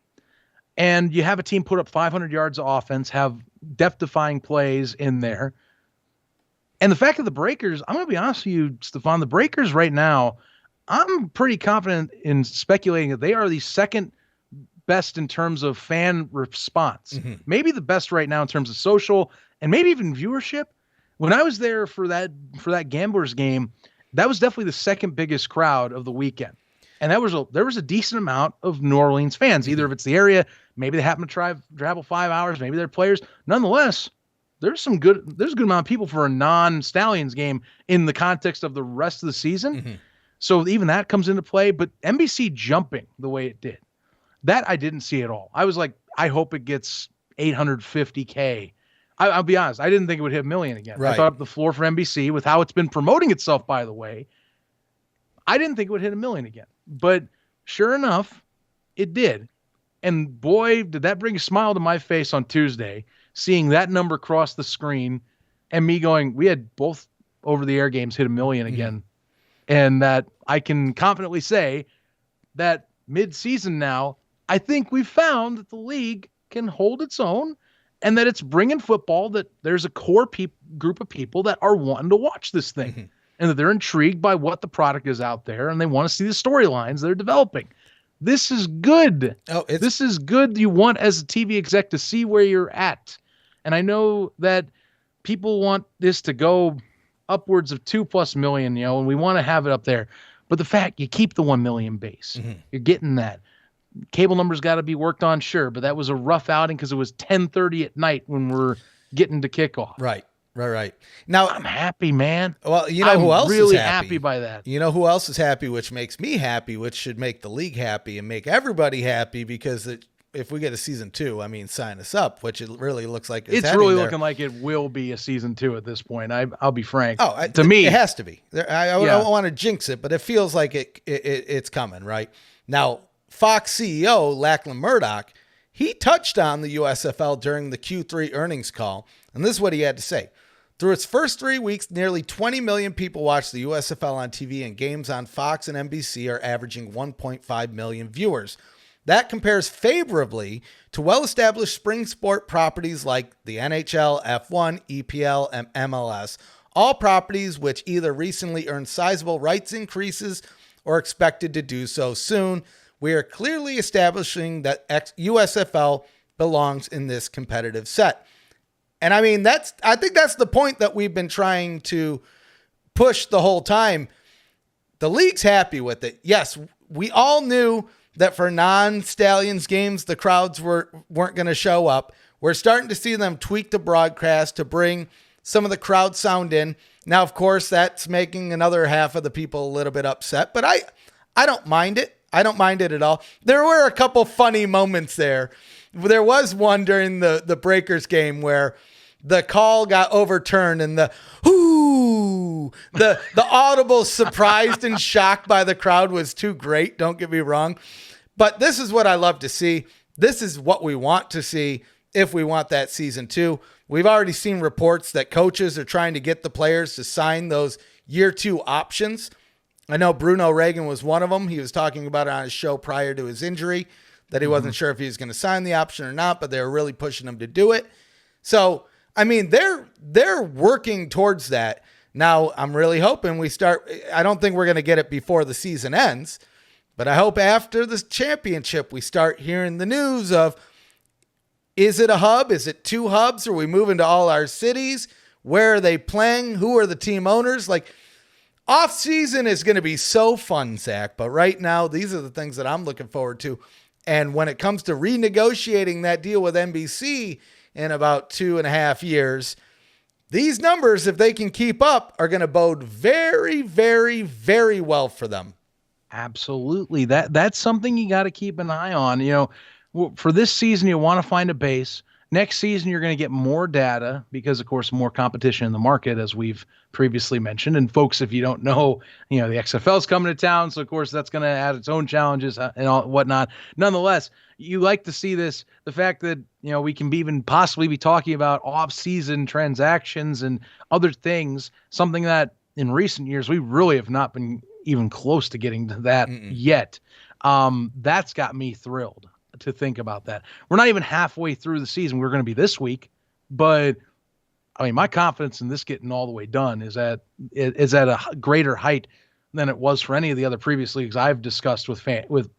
And you have a team put up 500 yards of offense, have death-defying plays in there. And the fact of the Breakers, I'm going to be honest with you, Stefan, the Breakers right now, I'm pretty confident in speculating that they are the second best in terms of fan response. Maybe the best right now in terms of social and maybe even viewership. When I was there for that Gamblers game, that was definitely the second biggest crowd of the weekend. And there was a decent amount of New Orleans fans, either if it's the area, maybe they happen to travel 5 hours, maybe they're players. Nonetheless, there's a good amount of people for a non-Stallions game in the context of the rest of the season. So even that comes into play, but NBC jumping the way it did, that I didn't see at all. I was like, I hope it gets 850K. I'll be honest, I didn't think it would hit 1 million again. I thought up the floor for NBC with how it's been promoting itself, by the way. I didn't think it would hit 1 million again, but sure enough, it did. And boy, did that bring a smile to my face on Tuesday, seeing that number cross the screen and me going, we had both over-the-air games hit 1 million again. And that I can confidently say that mid-season now, I think we've found that the league can hold its own and that it's bringing football, that there's a core group of people that are wanting to watch this thing and that they're intrigued by what the product is out there and they want to see the storylines they're developing. This is good. This is good. You want, as a TV exec, to see where you're at. And I know that people want this to go upwards of 2+ million, and we want to have it up there. But the fact you keep the 1 million base, you're getting that. Cable numbers got to be worked on, sure, but that was a rough outing because it was 10:30 at night when we're getting to kickoff. Right. Now I'm happy, man. Well, who else really is happy by that? You know who else is happy, which makes me happy, which should make the league happy and make everybody happy, because if we get a season 2, sign us up, which it really looks like it's really looking like it will be a season 2 at this point. I'll be frank. To me, it has to be. I don't want to jinx it, but it feels like it's coming right now. Fox CEO Lachlan Murdoch, he touched on the USFL during the Q3 earnings call, and this is what he had to say. Through its first 3 weeks, nearly 20 million people watched the USFL on TV, and games on Fox and NBC are averaging 1.5 million viewers. That compares favorably to well-established spring sport properties like the NHL, F1, EPL, and MLS, all properties which either recently earned sizable rights increases or expected to do so soon. We are clearly establishing that USFL belongs in this competitive set. And I think that's the point that we've been trying to push the whole time. The league's happy with it. Yes, we all knew that for non-Stallions games, the crowds weren't going to show up. We're starting to see them tweak the broadcast to bring some of the crowd sound in. Now, of course, that's making another half of the people a little bit upset, but I don't mind it. I don't mind it at all. There were a couple funny moments there. There was one during the Breakers game where the call got overturned and the audible surprised and shocked by the crowd was too great. Don't get me wrong. But this is what I love to see. This is what we want to see if we want that season 2. We've already seen reports that coaches are trying to get the players to sign those year 2 options. I know Bruno Reagan was one of them. He was talking about it on his show prior to his injury, that he wasn't sure if he was going to sign the option or not, but they were really pushing him to do it. So, I mean, they're working towards that. Now, I'm really hoping we start. I don't think we're going to get it before the season ends, but I hope after this championship we start hearing the news of, is it a hub? Is it two hubs? Are we moving to all our cities? Where are they playing? Who are the team owners? Like, off season is going to be so fun, Zach. But right now, these are the things that I'm looking forward to. And when it comes to renegotiating that deal with NBC in about 2.5 years, these numbers, if they can keep up, are going to bode very, very, very well for them. Absolutely. That's something you got to keep an eye on. For this season, you want to find a base. Next season, you're going to get more data because, of course, more competition in the market, as we've previously mentioned. And folks, if you don't know, the XFL is coming to town. So, of course, that's going to add its own challenges and all whatnot. Nonetheless, you like to see this, the fact that, we can even possibly be talking about off-season transactions and other things, something that in recent years, we really have not been even close to getting to that yet. That's got me thrilled to think about that. We're not even halfway through the season. We're going to be this week, but I mean, my confidence in this getting all the way done is at a greater height than it was for any of the other previous leagues I've discussed with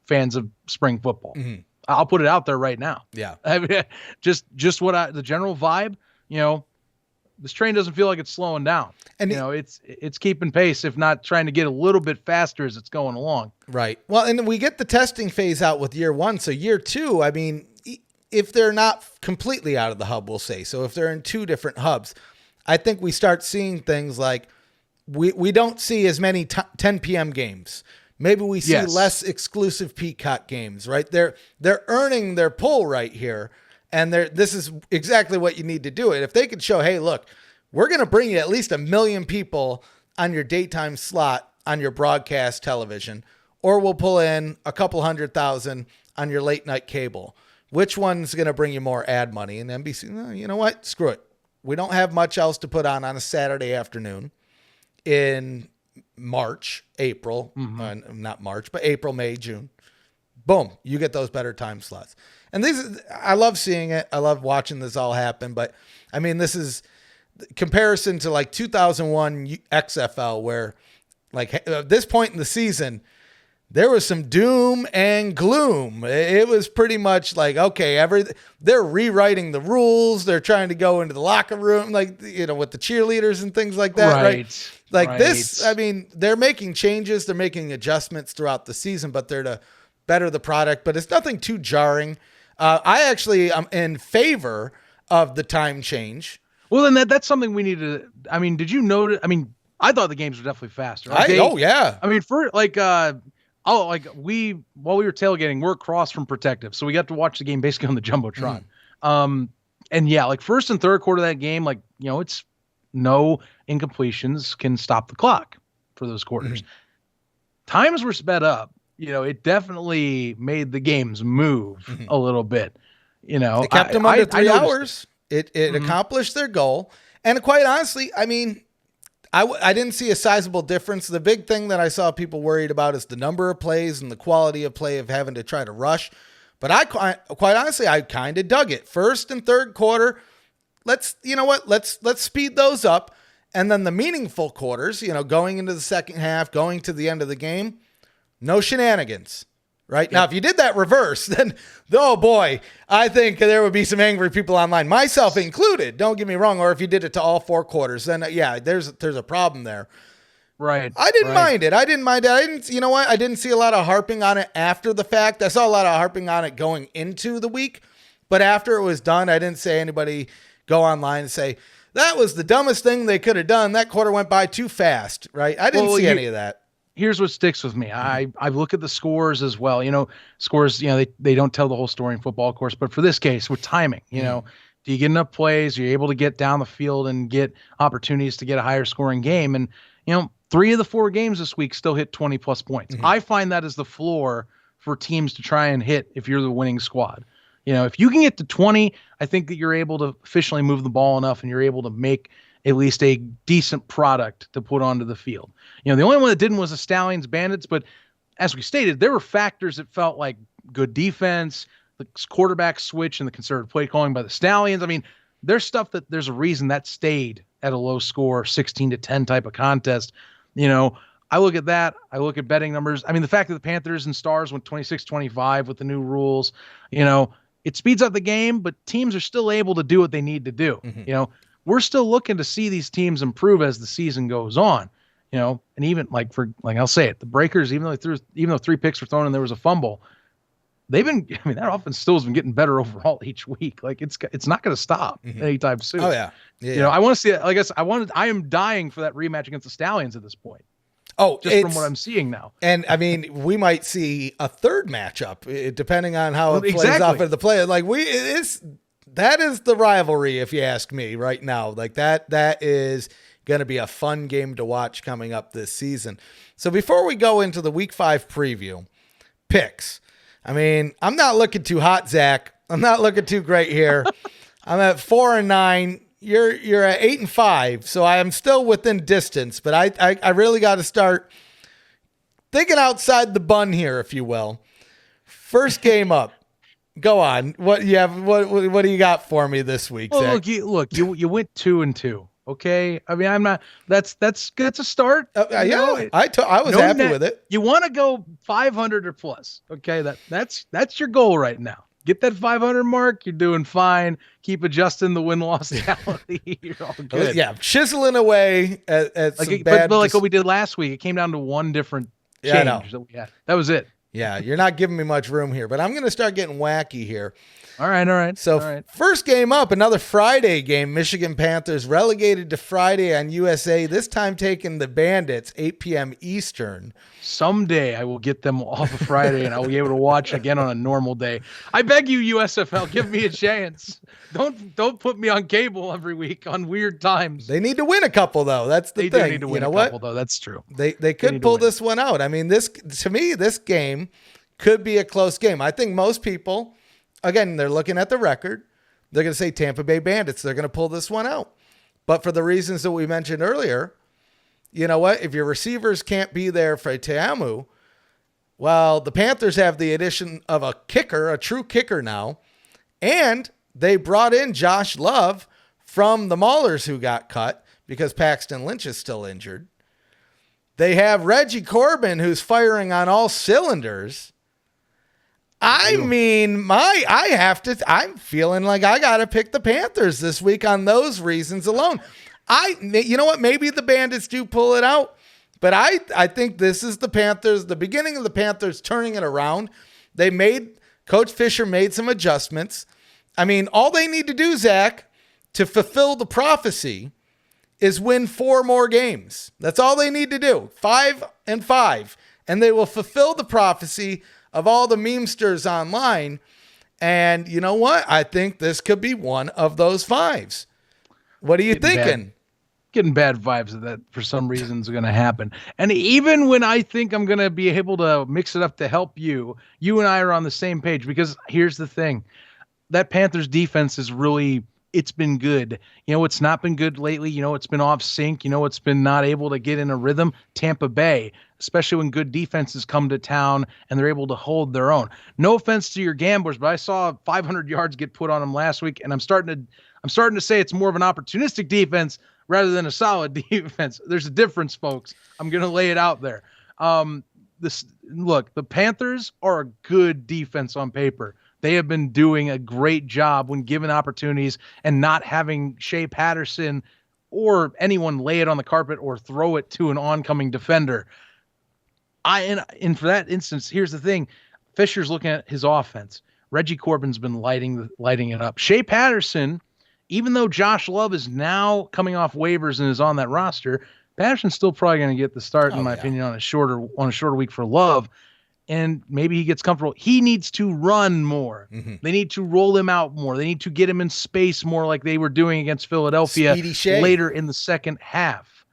fans of spring football. Mm-hmm. I'll put it out there right now. Yeah. I mean, just what the general vibe, this train doesn't feel like it's slowing down. And it's keeping pace, if not trying to get a little bit faster as it's going along. Right. Well, and we get the testing phase out with year one. So year two, I mean, if they're not completely out of the hub, we'll say, so if they're in two different hubs, I think we start seeing things like we don't see as many 10 p.m. games. Maybe we see less exclusive Peacock games, right? They're earning their pull right here. And this is exactly what you need to do it. If they could show, hey, look, we're going to bring you at least 1 million people on your daytime slot on your broadcast television, or we'll pull in a couple 100,000 on your late night cable. Which one's going to bring you more ad money? And NBC, you know what? Screw it. We don't have much else to put on a Saturday afternoon in March, April, not March, but April, May, June. Boom, you get those better time slots. And I love seeing it. I love watching this all happen. But I mean, this is comparison to like 2001 XFL, where like at this point in the season, there was some doom and gloom. It was pretty much like, okay, they're rewriting the rules. They're trying to go into the locker room, like, with the cheerleaders and things like that. Right. Like this, I mean, they're making changes. They're making adjustments throughout the season, but they're to better the product, but it's nothing too jarring. I actually am in favor of the time change. Well, then that's something we need to. I mean, did you notice? I mean, I thought the games were definitely faster. Oh yeah. I mean, for while we were tailgating, we're across from Protective, so we got to watch the game basically on the jumbotron. And yeah, like first and third quarter of that game, it's no incompletions can stop the clock for those quarters. Times were sped up. It definitely made the games move a little bit. It kept them under 3 hours. It accomplished their goal. And quite honestly, I mean, I didn't see a sizable difference. The big thing that I saw people worried about is the number of plays and the quality of play of having to try to rush. But quite honestly, I kind of dug it. First and third quarter, let's speed those up. And then the meaningful quarters, going into the second half, going to the end of the game, no shenanigans, right? Yep. Now, if you did that reverse, then, oh boy, I think there would be some angry people online, myself included. Don't get me wrong. Or if you did it to all 4 quarters, then there's a problem there. Right. I didn't mind it. I didn't see a lot of harping on it after the fact. I saw a lot of harping on it going into the week, but after it was done, I didn't say anybody go online and say, that was the dumbest thing they could have done. That quarter went by too fast, right? I didn't see any of that. Here's what sticks with me. I look at the scores as well. Scores, they don't tell the whole story in football, of course, but for this case with timing, do you get enough plays? Are you able to get down the field and get opportunities to get a higher scoring game? And, 3 of the 4 games this week still hit 20 plus points. I find that as the floor for teams to try and hit if you're the winning squad. If you can get to 20, I think that you're able to efficiently move the ball enough and you're able to make at least a decent product to put onto the field. The only one that didn't was the Stallions Bandits, but as we stated, there were factors that felt like good defense, the quarterback switch and the conservative play calling by the Stallions. I mean, there's stuff that there's a reason that stayed at a low score, 16-10 type of contest. I look at that. I look at betting numbers. I mean, the fact that the Panthers and Stars went 26-25 with the new rules, it speeds up the game, but teams are still able to do what they need to do. Mm-hmm. We're still looking to see these teams improve as the season goes on. And even I'll say it, the Breakers, even though 3 picks were thrown and there was a fumble, that offense still has been getting better overall each week. Like it's not going to stop anytime soon. Oh yeah. I want to see it. I am dying for that rematch against the Stallions at this point. Oh, just from what I'm seeing now. And I mean, we might see a third matchup depending on how it plays off of the play. Like that is the rivalry, if you ask me right now. Like that is going to be a fun game to watch coming up this season. So before we go into the week 5 preview picks, I mean, I'm not looking too hot, Zach. I'm not looking too great here. I'm at 4-9. You're at 8-5. So I am still within distance, but I really got to start thinking outside the bun here, if you will. First game up. Go on. What you have? What do you got for me this week, well, Zach? You went 2-2. Okay, I mean I'm not. That's a start. Yeah, I was happy with it. You want to go 500 or plus. Okay, that's your goal right now. Get that 500 mark. You're doing fine. Keep adjusting the win-loss tally. You're all good. Yeah, chiseling away at some bad. But like what we did last week, it came down to one different change that we had. That was it. Yeah, you're not giving me much room here, but I'm going to start getting wacky here. All right. So first game up, another Friday game. Michigan Panthers relegated to Friday on USA, this time taking the Bandits, 8 p.m. Eastern. Someday I will get them off of Friday and I will be able to watch again on a normal day. I beg you, USFL, give me a chance. Don't put me on cable every week on weird times. They need to win a couple, though. That's the thing. They do need to win a couple, though. That's true. They could pull this one out. I mean, to me, this game could be a close game. I think most people, again, they're looking at the record. They're going to say Tampa Bay Bandits. They're going to pull this one out. But for the reasons that we mentioned earlier, you know what? If your receivers can't be there for Teamu, well, the Panthers have the addition of a kicker, a true kicker now, and they brought in Josh Love from the Maulers who got cut because Paxton Lynch is still injured. They have Reggie Corbin who's firing on all cylinders. I mean, I'm feeling like I got to pick the Panthers this week on those reasons alone. You know what? Maybe the Bandits do pull it out, but I think this is the Panthers, the beginning of the Panthers turning it around. Coach Fisher made some adjustments. I mean, all they need to do, Zach, to fulfill the prophecy is win 4 more games. That's all they need to do. 5-5, and they will fulfill the prophecy of all the memesters online. And you know what? I think this could be one of those 5s. What are you thinking? Getting bad vibes that for some reason is going to happen. And even when I think I'm going to be able to mix it up to help you and I are on the same page, because here's the thing. That Panthers defense is really, it's been good. It's not been good lately. It's been off sync. It's been not able to get in a rhythm. Tampa Bay, especially when good defenses come to town and they're able to hold their own. No offense to your gamblers, but I saw 500 yards get put on them last week, and I'm starting to say it's more of an opportunistic defense rather than a solid defense. There's a difference, folks. I'm going to lay it out there. The Panthers are a good defense on paper. They have been doing a great job when given opportunities and not having Shea Patterson or anyone lay it on the carpet or throw it to an oncoming defender. And for that instance, here's the thing. Fisher's looking at his offense. Reggie Corbin's been lighting it up. Shea Patterson, even though Josh Love is now coming off waivers and is on that roster, Patterson's still probably going to get the start, in my opinion, on a shorter week for Love. And maybe he gets comfortable. He needs to run more. Mm-hmm. They need to roll him out more. They need to get him in space more like they were doing against Philadelphia later in the second half.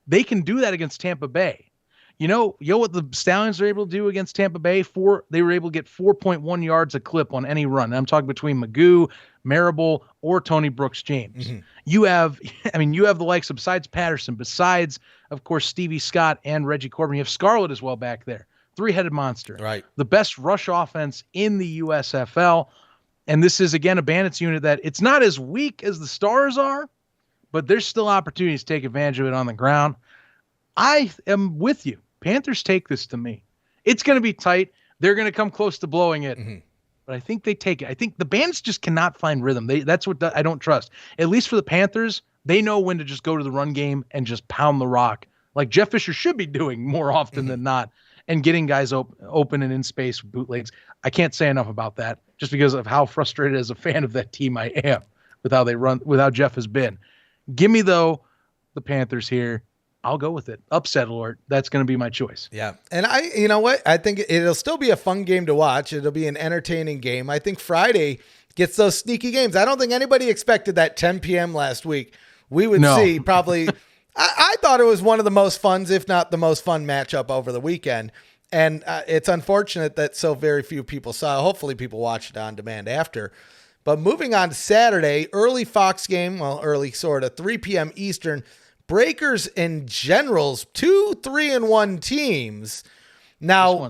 They can do that against Tampa Bay. You know what the Stallions are able to do against Tampa Bay? They were able to get 4.1 yards a clip on any run. And I'm talking between Magoo, Marable, or Tony Brooks-James. Mm-hmm. You have the likes of, besides Patterson, besides, of course, Stevie Scott and Reggie Corbin, you have Scarlett as well back there. 3-headed monster. Right. The best rush offense in the USFL. And this is, again, a Bandits unit that it's not as weak as the Stars are, but there's still opportunities to take advantage of it on the ground. I am with you. Panthers take this to me. It's going to be tight. They're going to come close to blowing it. Mm-hmm. But I think they take it. I think the Bandits just cannot find rhythm. That's what I don't trust. At least for the Panthers, they know when to just go to the run game and just pound the rock, like Jeff Fisher should be doing more often than not, and getting guys open and in space with bootlegs. I can't say enough about that just because of how frustrated as a fan of that team I am with how they run, with how Jeff has been. Give me, though, the Panthers here. I'll go with it. Upset alert. That's going to be my choice. Yeah. And you know what? I think it'll still be a fun game to watch. It'll be an entertaining game. I think Friday gets those sneaky games. I don't think anybody expected that 10 p.m. last week. We would see probably, I thought it was one of the most fun, if not the most fun matchup over the weekend. And it's unfortunate that so very few people saw. Hopefully people watched it on demand after. But moving on to Saturday, early Fox game, well, early sort of, 3 p.m. Eastern, Breakers and Generals, 2 3-1 teams. Now,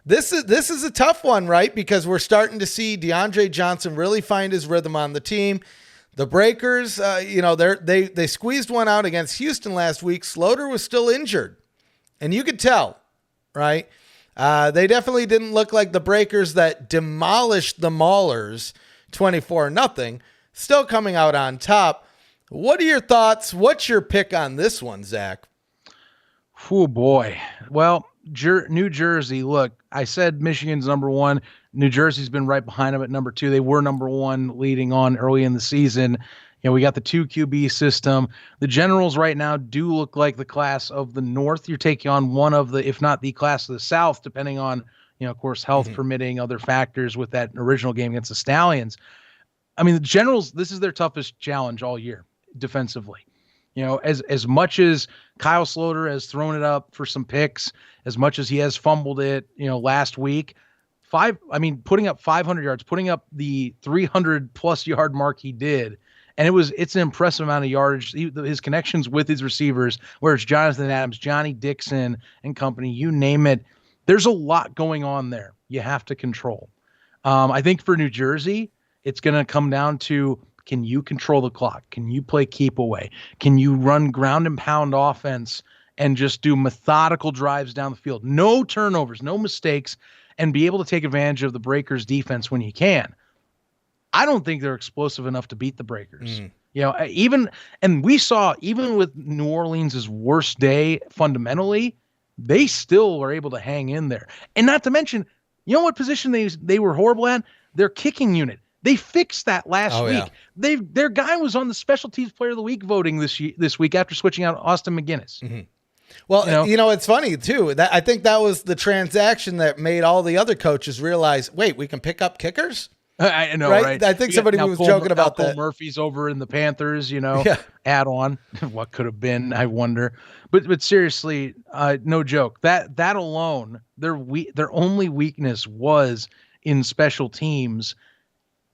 this is a tough one, right? Because we're starting to see DeAndre Johnson really find his rhythm on the team. The Breakers, they squeezed one out against Houston last week. Slaughter was still injured, and you could tell, right? They definitely didn't look like the Breakers that demolished the Maulers 24-0. Still coming out on top. What are your thoughts? What's your pick on this one, Zach? Oh, boy. Well, New Jersey, look, I said Michigan's number one. New Jersey's been right behind them at number 2. They were number 1 leading on early in the season. You know, we got the 2 QB system. The Generals right now do look like the class of the North. You're taking on one of the, if not the class of the South, depending on, of course, health permitting, other factors with that original game against the Stallions. I mean, the Generals, this is their toughest challenge all year defensively. As much as Kyle Slaughter has thrown it up for some picks, as much as he has fumbled it, last week, putting up 500 yards, putting up the 300 plus yard mark he did. And it's an impressive amount of yardage. His connections with his receivers, where it's Jonathan Adams, Johnny Dixon and company, you name it. There's a lot going on there. You have to control. I think for New Jersey, it's going to come down to, can you control the clock? Can you play keep away? Can you run ground and pound offense and just do methodical drives down the field? No turnovers, no mistakes, and be able to take advantage of the Breakers defense when you can. I don't think they're explosive enough to beat the Breakers. And we saw, even with New Orleans' worst day fundamentally, they still were able to hang in there. And not to mention, what position they were horrible at? Their kicking unit. They fixed that last week. Yeah. Their guy was on the Special Teams Player of the Week voting this week after switching out Austin McGinnis. Mm-hmm. Well, it's funny too. I think that was the transaction that made all the other coaches realize, wait, we can pick up kickers? I know, right? I think somebody was joking about that. Murphy's over in the Panthers, add on. What could have been, I wonder. But seriously, no joke. That alone, their only weakness was in special teams,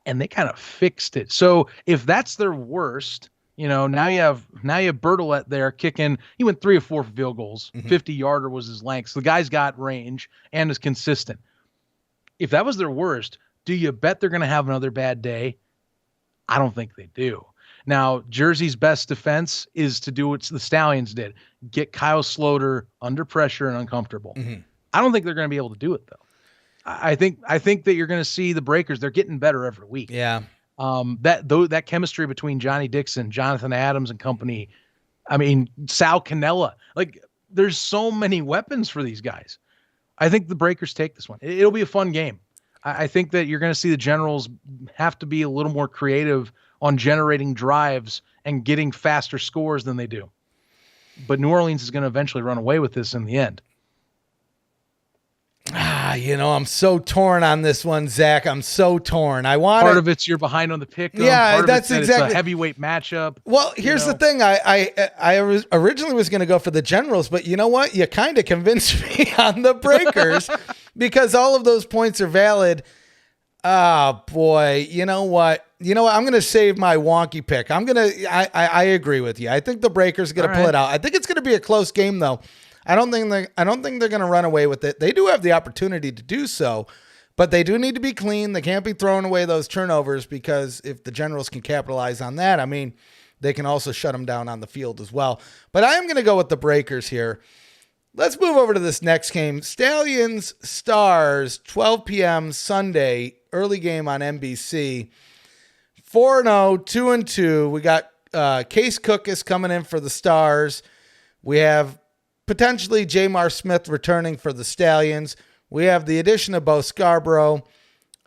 and they kind of fixed it. So if that's their worst, now you have Bertolet there kicking. He went 3 or 4 field goals. 50-yarder was his length. So the guy's got range and is consistent. If that was their worst, do you bet they're going to have another bad day? I don't think they do. Now, Jersey's best defense is to do what the Stallions did. Get Kyle Slaughter under pressure and uncomfortable. I don't think they're going to be able to do it, though. I think that you're going to see the Breakers. They're getting better every week. Yeah. That chemistry between Johnny Dixon, Jonathan Adams and company. I mean, Sal Cannella. Like, there's so many weapons for these guys. I think the Breakers take this one. It'll be a fun game. I think that you're going to see the Generals have to be a little more creative on generating drives and getting faster scores than they do. But New Orleans is going to eventually run away with this in the end. I'm so torn on this one, Zach. I'm so torn. Part of it's you're behind on the pick. Yeah, that's exactly. It's a heavyweight matchup. Well, here's the thing. I originally was going to go for the Generals, but you know what? You kind of convinced me on the Breakers because all of those points are valid. Oh boy, you know what? I'm going to save my wonky pick. I agree with you. I think the Breakers are going to pull it out. I think it's going to be a close game though. I don't think they're going to run away with it. They do have the opportunity to do so, But they do need to be clean. They can't be throwing away those turnovers, because if the Generals can capitalize on that, I mean, they can also shut them down on the field as well. But I am going to go with the Breakers here. Let's move over to this next game. Stallions Stars, 12 p.m. Sunday, early game on NBC. 4-0, 2-2. We got Case Cook is coming in for the Stars. We have potentially Jamar Smith returning for the Stallions. We have the addition of Bo Scarbrough.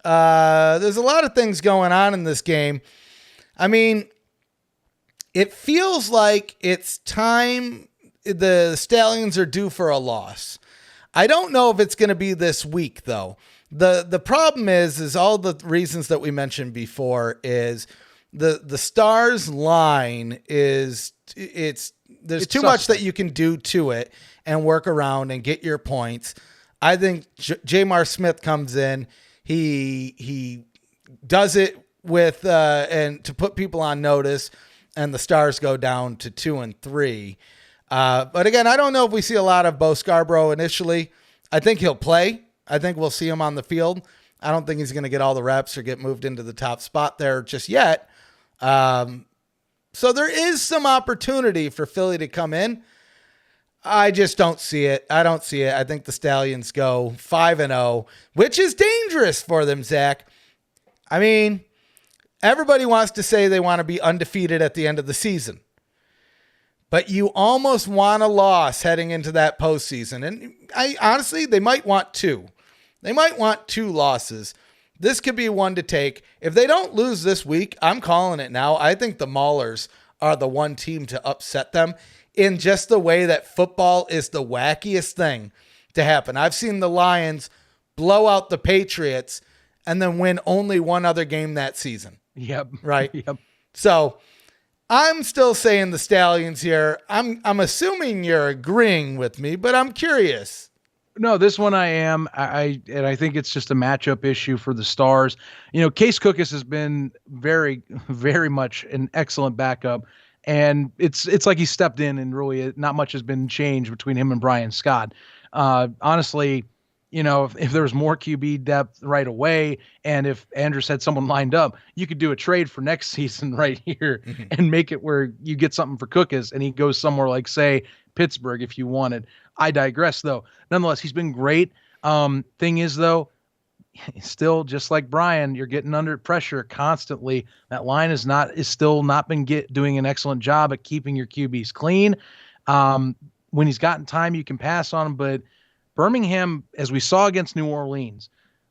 There's a lot of things going on in this game. I mean, it feels like it's time. The Stallions are due for a loss. I don't know if it's going to be this week, though. The problem is all the reasons that we mentioned before is the Stars line is there's too much that you can do to it and work around and get your points. I think Jamar Smith comes in. He does it with and to put people on notice, and the Stars go down to 2-3. But again, I don't know if we see a lot of Bo Scarbrough initially. I think he'll play. I think we'll see him on the field. I don't think he's going to get all the reps or get moved into the top spot there just yet. So there is some opportunity for Philly to come in. I just don't see it. I don't see it. I think the Stallions go 5-0, which is dangerous for them, Zach. I mean, everybody wants to say they want to be undefeated at the end of the season, but you almost want a loss heading into that postseason. And I honestly, they might want two. They might want two losses. This could be one to take. If they don't lose this week, I'm calling it now. I think the Maulers are the one team to upset them in just the way that football is the wackiest thing to happen. I've seen the Lions blow out the Patriots and then win only one other game that season. Yep. Right? Yep. So I'm still saying the Stallions here. I'm assuming you're agreeing with me, but I'm curious. No, this one I am. I think it's just a matchup issue for the Stars. You know, Case Cookis has been very, very much an excellent backup, and it's like he stepped in and really not much has been changed between him and Brian Scott. Honestly, you know, if there was more QB depth right away, and if Andrews had someone lined up, you could do a trade for next season right here and make it where you get something for Cookis and he goes somewhere like, say, Pittsburgh if you wanted. I digress, though. Nonetheless, he's been great. Thing is, though, still just like Brian, you're getting under pressure constantly. That line is still not been doing an excellent job at keeping your QBs clean. When he's gotten time, you can pass on him, but Birmingham, as we saw against New Orleans,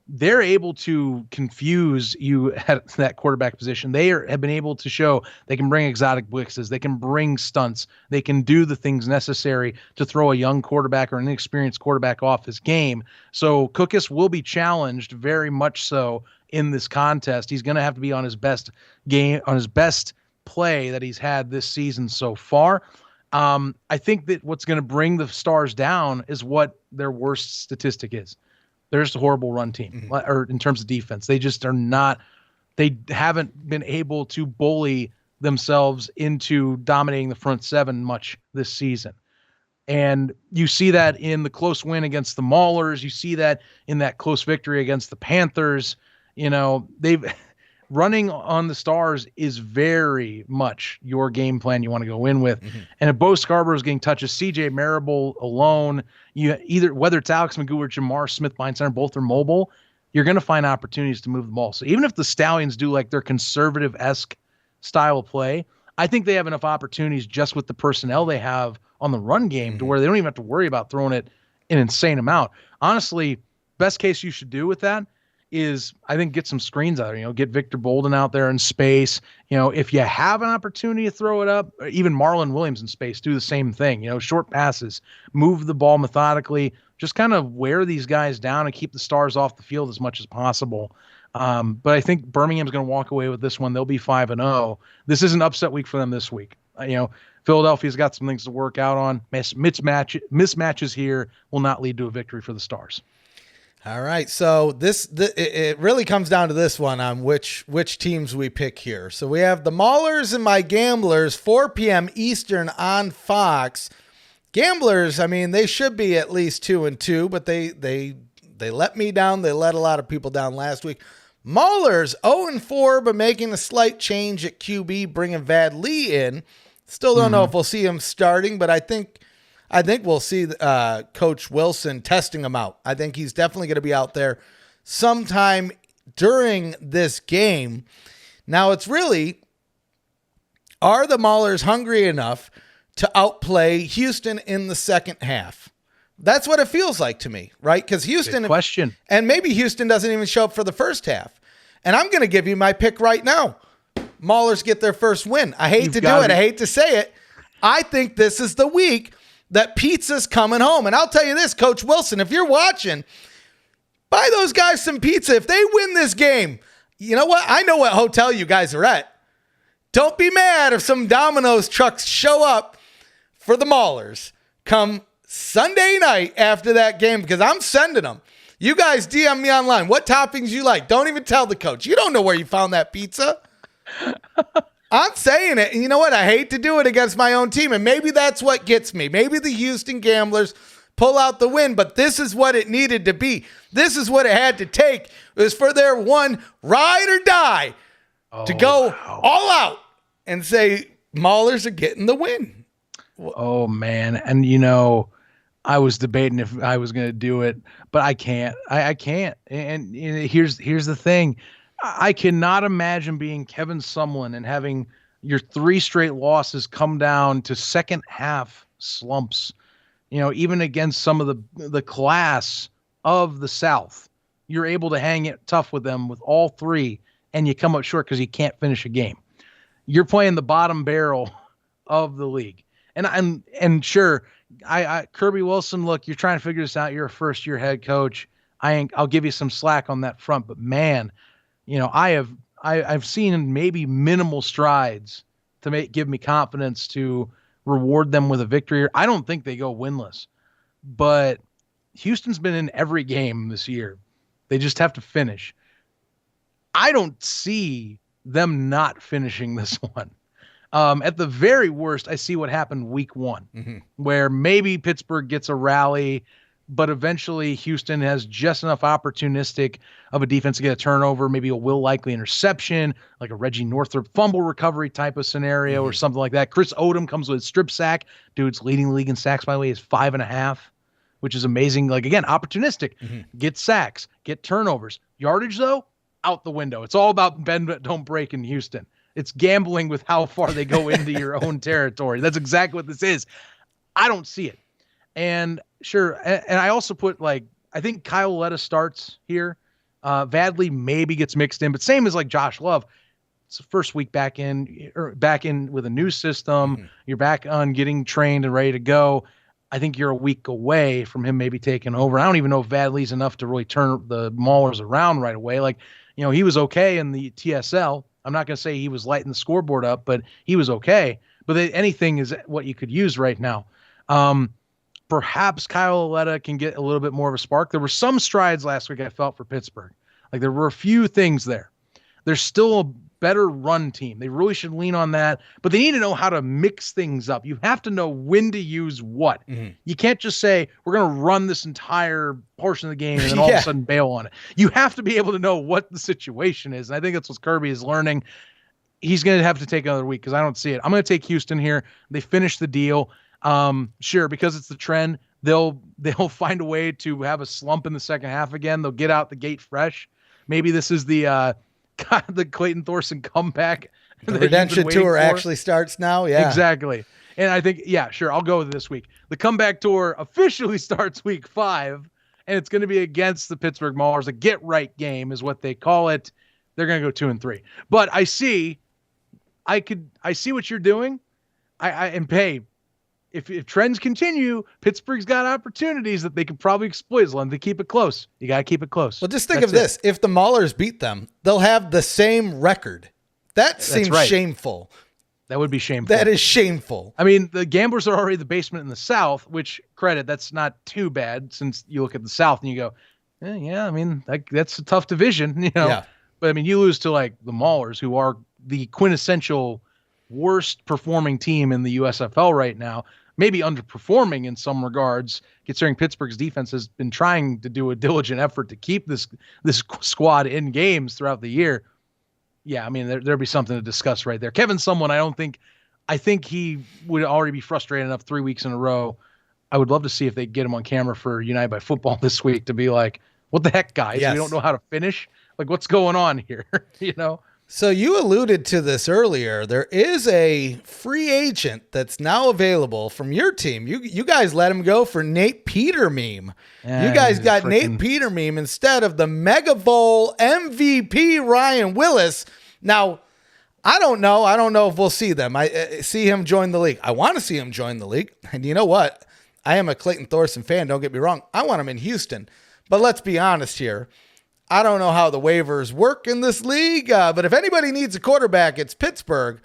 they're able to confuse you at that quarterback position. They have been able to show they can bring exotic blitzes. They can bring stunts. They can do the things necessary to throw a young quarterback or an inexperienced quarterback off his game. So Cookis will be challenged very much so in this contest. He's going to have to be on his best game, on his best play that he's had this season so far. I think that what's going to bring the Stars down is what their worst statistic is. They're just a horrible run team, or in terms of defense. They just are not, they haven't been able to bully themselves into dominating the front seven much this season. And you see that in the close win against the Maulers. You see that in that close victory against the Panthers. You know, running on the Stars is very much your game plan you want to go in with. And if Bo Scarbrough is getting touches, CJ Marable alone, whether it's Alex McGough or Jamar Smith behind center, both are mobile, you're going to find opportunities to move the ball. So even if the Stallions do like their conservative-esque style of play, I think they have enough opportunities just with the personnel they have on the run game to where they don't even have to worry about throwing it an insane amount. Honestly, best case you should do with that is, I think, get some screens out there, get Victor Bolden out there in space. If you have an opportunity to throw it up, or even Marlon Williams in space, do the same thing, short passes, move the ball methodically, just kind of wear these guys down and keep the Stars off the field as much as possible. But I think Birmingham's going to walk away with this one. They'll be 5-0. This is an upset week for them this week. Philadelphia's got some things to work out on. Mismatches here will not lead to a victory for the Stars. All right, so it really comes down to this one on which teams we pick here. So we have the Maulers and my Gamblers, 4 p.m. Eastern on Fox. Gamblers, I mean, they should be at least 2-2, but they They let me down. They let a lot of people down last week. Maulers 0-4, but making a slight change at QB, bringing Vad Lee in. Still don't know if we'll see him starting, but I think we'll see Coach Wilson testing him out. I think he's definitely going to be out there sometime during this game. Now it's really, are the Maulers hungry enough to outplay Houston in the second half? That's what it feels like to me, right? Because Houston, good question. And maybe Houston doesn't even show up for the first half. And I'm going to give you my pick right now. Maulers get their first win. I hate to do it. I hate to say it. I think this is the week that pizza's coming home. And I'll tell you this, Coach Wilson, if you're watching, buy those guys some pizza. If they win this game, you know what? I know what hotel you guys are at. Don't be mad if some Domino's trucks show up for the Maulers come Sunday night after that game, because I'm sending them. You guys DM me online. What toppings you like? Don't even tell the coach. You don't know where you found that pizza. I'm saying it. And you know what? I hate to do it against my own team. And maybe that's what gets me. Maybe the Houston Gamblers pull out the win, but this is what it needed to be. This is what it had to take. It was for their one ride or die to go all out and say, Maulers are getting the win. Oh, man. And, you know, I was debating if I was going to do it, but I can't. I can't. And here's the thing. I cannot imagine being Kevin Sumlin and having your 3 straight losses come down to second half slumps. You know, even against some of the class of the South, you're able to hang it tough with them with all 3, and you come up short because you can't finish a game. You're playing the bottom barrel of the league. And sure, I Kirby Wilson, look, you're trying to figure this out. You're a first-year head coach. I'll give you some slack on that front, but man, you know, I've seen maybe minimal strides to give me confidence to reward them with a victory. I don't think they go winless, but Houston's been in every game this year. They just have to finish. I don't see them not finishing this one. At the very worst, I see what happened week 1, where maybe Pittsburgh gets a rally, but eventually Houston has just enough opportunistic of a defense to get a turnover, maybe a Will Likely interception, like a Reggie Northrup fumble recovery type of scenario or something like that. Chris Odom comes with a strip sack. Dude's leading the league in sacks, by the way, is 5.5, which is amazing. Like, again, opportunistic. Get sacks, get turnovers. Yardage, though, out the window. It's all about bend but don't break in Houston. It's gambling with how far they go into your own territory. That's exactly what this is. I don't see it. And sure, and I also put, like, I think Kyle Letta starts here. Vadley maybe gets mixed in, but same as like Josh Love. It's the first week back in with a new system. You're back on getting trained and ready to go. I think you're a week away from him maybe taking over. I don't even know if Vadley's enough to really turn the Maulers around right away. Like, you know, he was okay in the TSL. I'm not going to say he was lighting the scoreboard up, but he was okay. But anything is what you could use right now. Perhaps Kyle Letta can get a little bit more of a spark. There were some strides last week I felt for Pittsburgh. Like, there were a few things there. There's still a better run team. They really should lean on that, but they need to know how to mix things up. You have to know when to use what. You can't just say, we're going to run this entire portion of the game and then all of a sudden bail on it. You have to be able to know what the situation is. And I think that's what Kirby is learning. He's going to have to take another week because I don't see it. I'm going to take Houston here. They finish the deal. Sure, because it's the trend, they'll find a way to have a slump in the second half again. They'll get out the gate fresh. Maybe this is the Clayton Thorson comeback. The redemption tour actually starts now. Yeah, exactly. And I think, yeah, sure, I'll go with this week. The comeback tour officially starts week 5, and it's going to be against the Pittsburgh Maulers. A get-right game is what they call it. They're going to go 2-3. But I see what you're doing. And hey, if trends continue, Pittsburgh's got opportunities that they could probably exploit as long as they keep it close. You got to keep it close. Well, just think of this. If the Maulers beat them, they'll have the same record. That seems shameful. That would be shameful. That is shameful. I mean, the Gamblers are already the basement in the South, which, credit, that's not too bad since you look at the South and you go, yeah, I mean, that's a tough division, you know. Yeah. But, I mean, you lose to, like, the Maulers, who are the quintessential worst performing team in the USFL right now. maybe underperforming in some regards, considering Pittsburgh's defense has been trying to do a diligent effort to keep this squad in games throughout the year. Yeah, I mean, there'd be something to discuss right there. Kevin's someone I think he would already be frustrated enough 3 weeks in a row. I would love to see if they get him on camera for United by Football this week to be like, what the heck, guys? Yes. We don't know how to finish. Like, what's going on here? You know? So you alluded to this earlier. There is a free agent that's now available from your team. You guys let him go for Nate Petermeme. Yeah, you guys got Nate Petermeme instead of the Mega Bowl MVP Ryan Willis. Now, I don't know. I don't know if we'll see them. I see him join the league. I want to see him join the league. And you know what? I am a Clayton Thorson fan. Don't get me wrong. I want him in Houston. But let's be honest here. I don't know how the waivers work in this league. But if anybody needs a quarterback, it's Pittsburgh.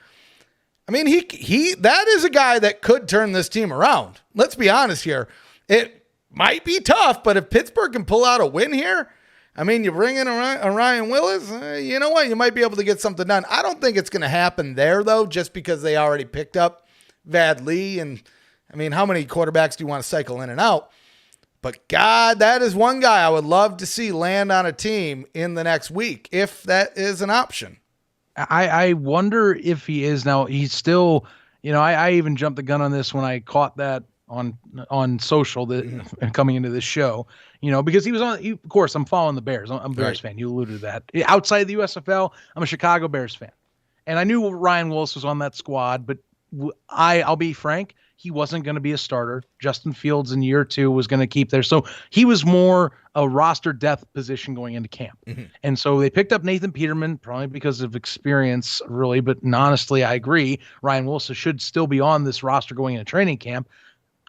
I mean, he that is a guy that could turn this team around. Let's be honest here. It might be tough, but if Pittsburgh can pull out a win here, I mean, you bring in a Ryan Willis, you know what? You might be able to get something done. I don't think it's going to happen there, though, just because they already picked up Vad Lee. And, I mean, how many quarterbacks do you want to cycle in and out? But, God, that is one guy I would love to see land on a team in the next week, if that is an option. I wonder if he is now. He's still, you know, I even jumped the gun on this when I caught that on social that coming into this show, you know, because he was on, of course, I'm following the Bears. I'm a Bears fan. You alluded to that. Outside the USFL, I'm a Chicago Bears fan. And I knew Ryan Willis was on that squad, but I'll be frank, he wasn't going to be a starter. Justin Fields in year 2 was going to keep there. So he was more a roster depth position going into camp. And so they picked up Nathan Peterman, probably because of experience, really. But honestly, I agree. Ryan Willis should still be on this roster going into training camp.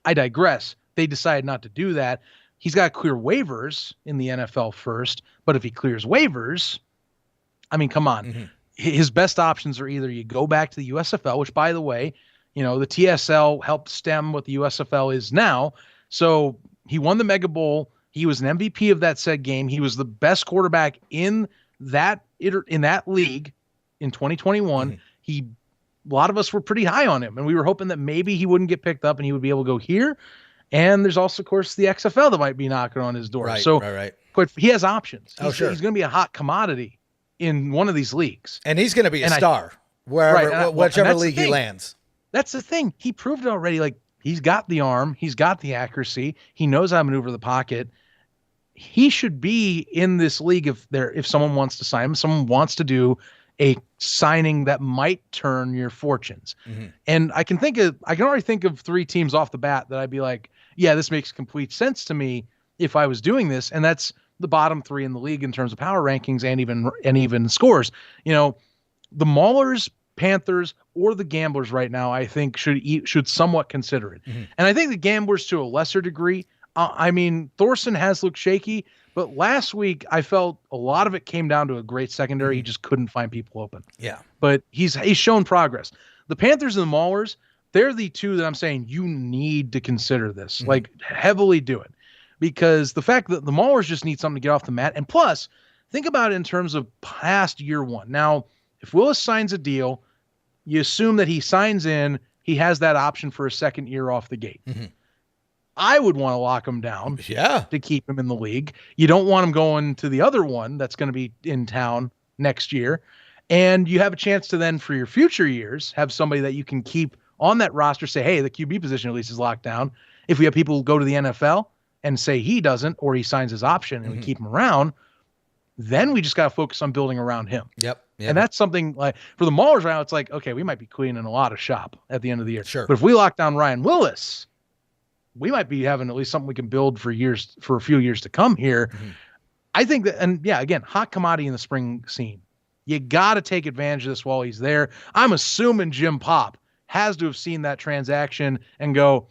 I digress. They decided not to do that. He's got to clear waivers in the NFL first. But if he clears waivers, I mean, come on. His best options are either you go back to the USFL, which, by the way, you know, the TSL helped stem what the USFL is now. So he won the Mega Bowl. He was an MVP of that said game. He was the best quarterback in that league in 2021. A lot of us were pretty high on him, and we were hoping that maybe he wouldn't get picked up and he would be able to go here. And there's also, of course, the XFL that might be knocking on his door. Right. But he has options. He's going to be a hot commodity in one of these leagues. And he's going to be a star whichever league he lands. That's the thing. He proved it already. Like, he's got the arm. He's got the accuracy. He knows how to maneuver the pocket. He should be in this league if someone wants to sign him, someone wants to do a signing that might turn your fortunes. And I can already think of 3 teams off the bat that I'd be like, yeah, this makes complete sense to me if I was doing this. And that's the bottom 3 in the league in terms of power rankings and even scores. You know, the Maulers, Panthers, or the Gamblers right now, I think should somewhat consider it. And I think the Gamblers to a lesser degree. I mean, Thorson has looked shaky, but last week I felt a lot of it came down to a great secondary. He just couldn't find people open. Yeah. But he's shown progress. The Panthers and the Maulers, they're the 2 that I'm saying you need to consider this. Like, heavily do it. Because the fact that the Maulers just need something to get off the mat. And plus, think about it in terms of past year 1. Now, if Willis signs a deal, you assume that he signs in, he has that option for a second year off the gate. I would want to lock him down to keep him in the league. You don't want him going to the other one that's going to be in town next year. And you have a chance to then, for your future years, have somebody that you can keep on that roster, say, hey, the QB position at least is locked down. If we have people who go to the NFL and say he doesn't, or he signs his option and we keep him around, then we just got to focus on building around him. And that's something like for the Maulers right now, it's like, okay, we might be cleaning a lot of shop at the end of the year. But if we lock down Ryan Willis, we might be having at least something we can build for a few years to come here. I think that, and yeah, again, hot commodity in the spring scene. You got to take advantage of this while he's there. I'm assuming Jim Pop has to have seen that transaction and go,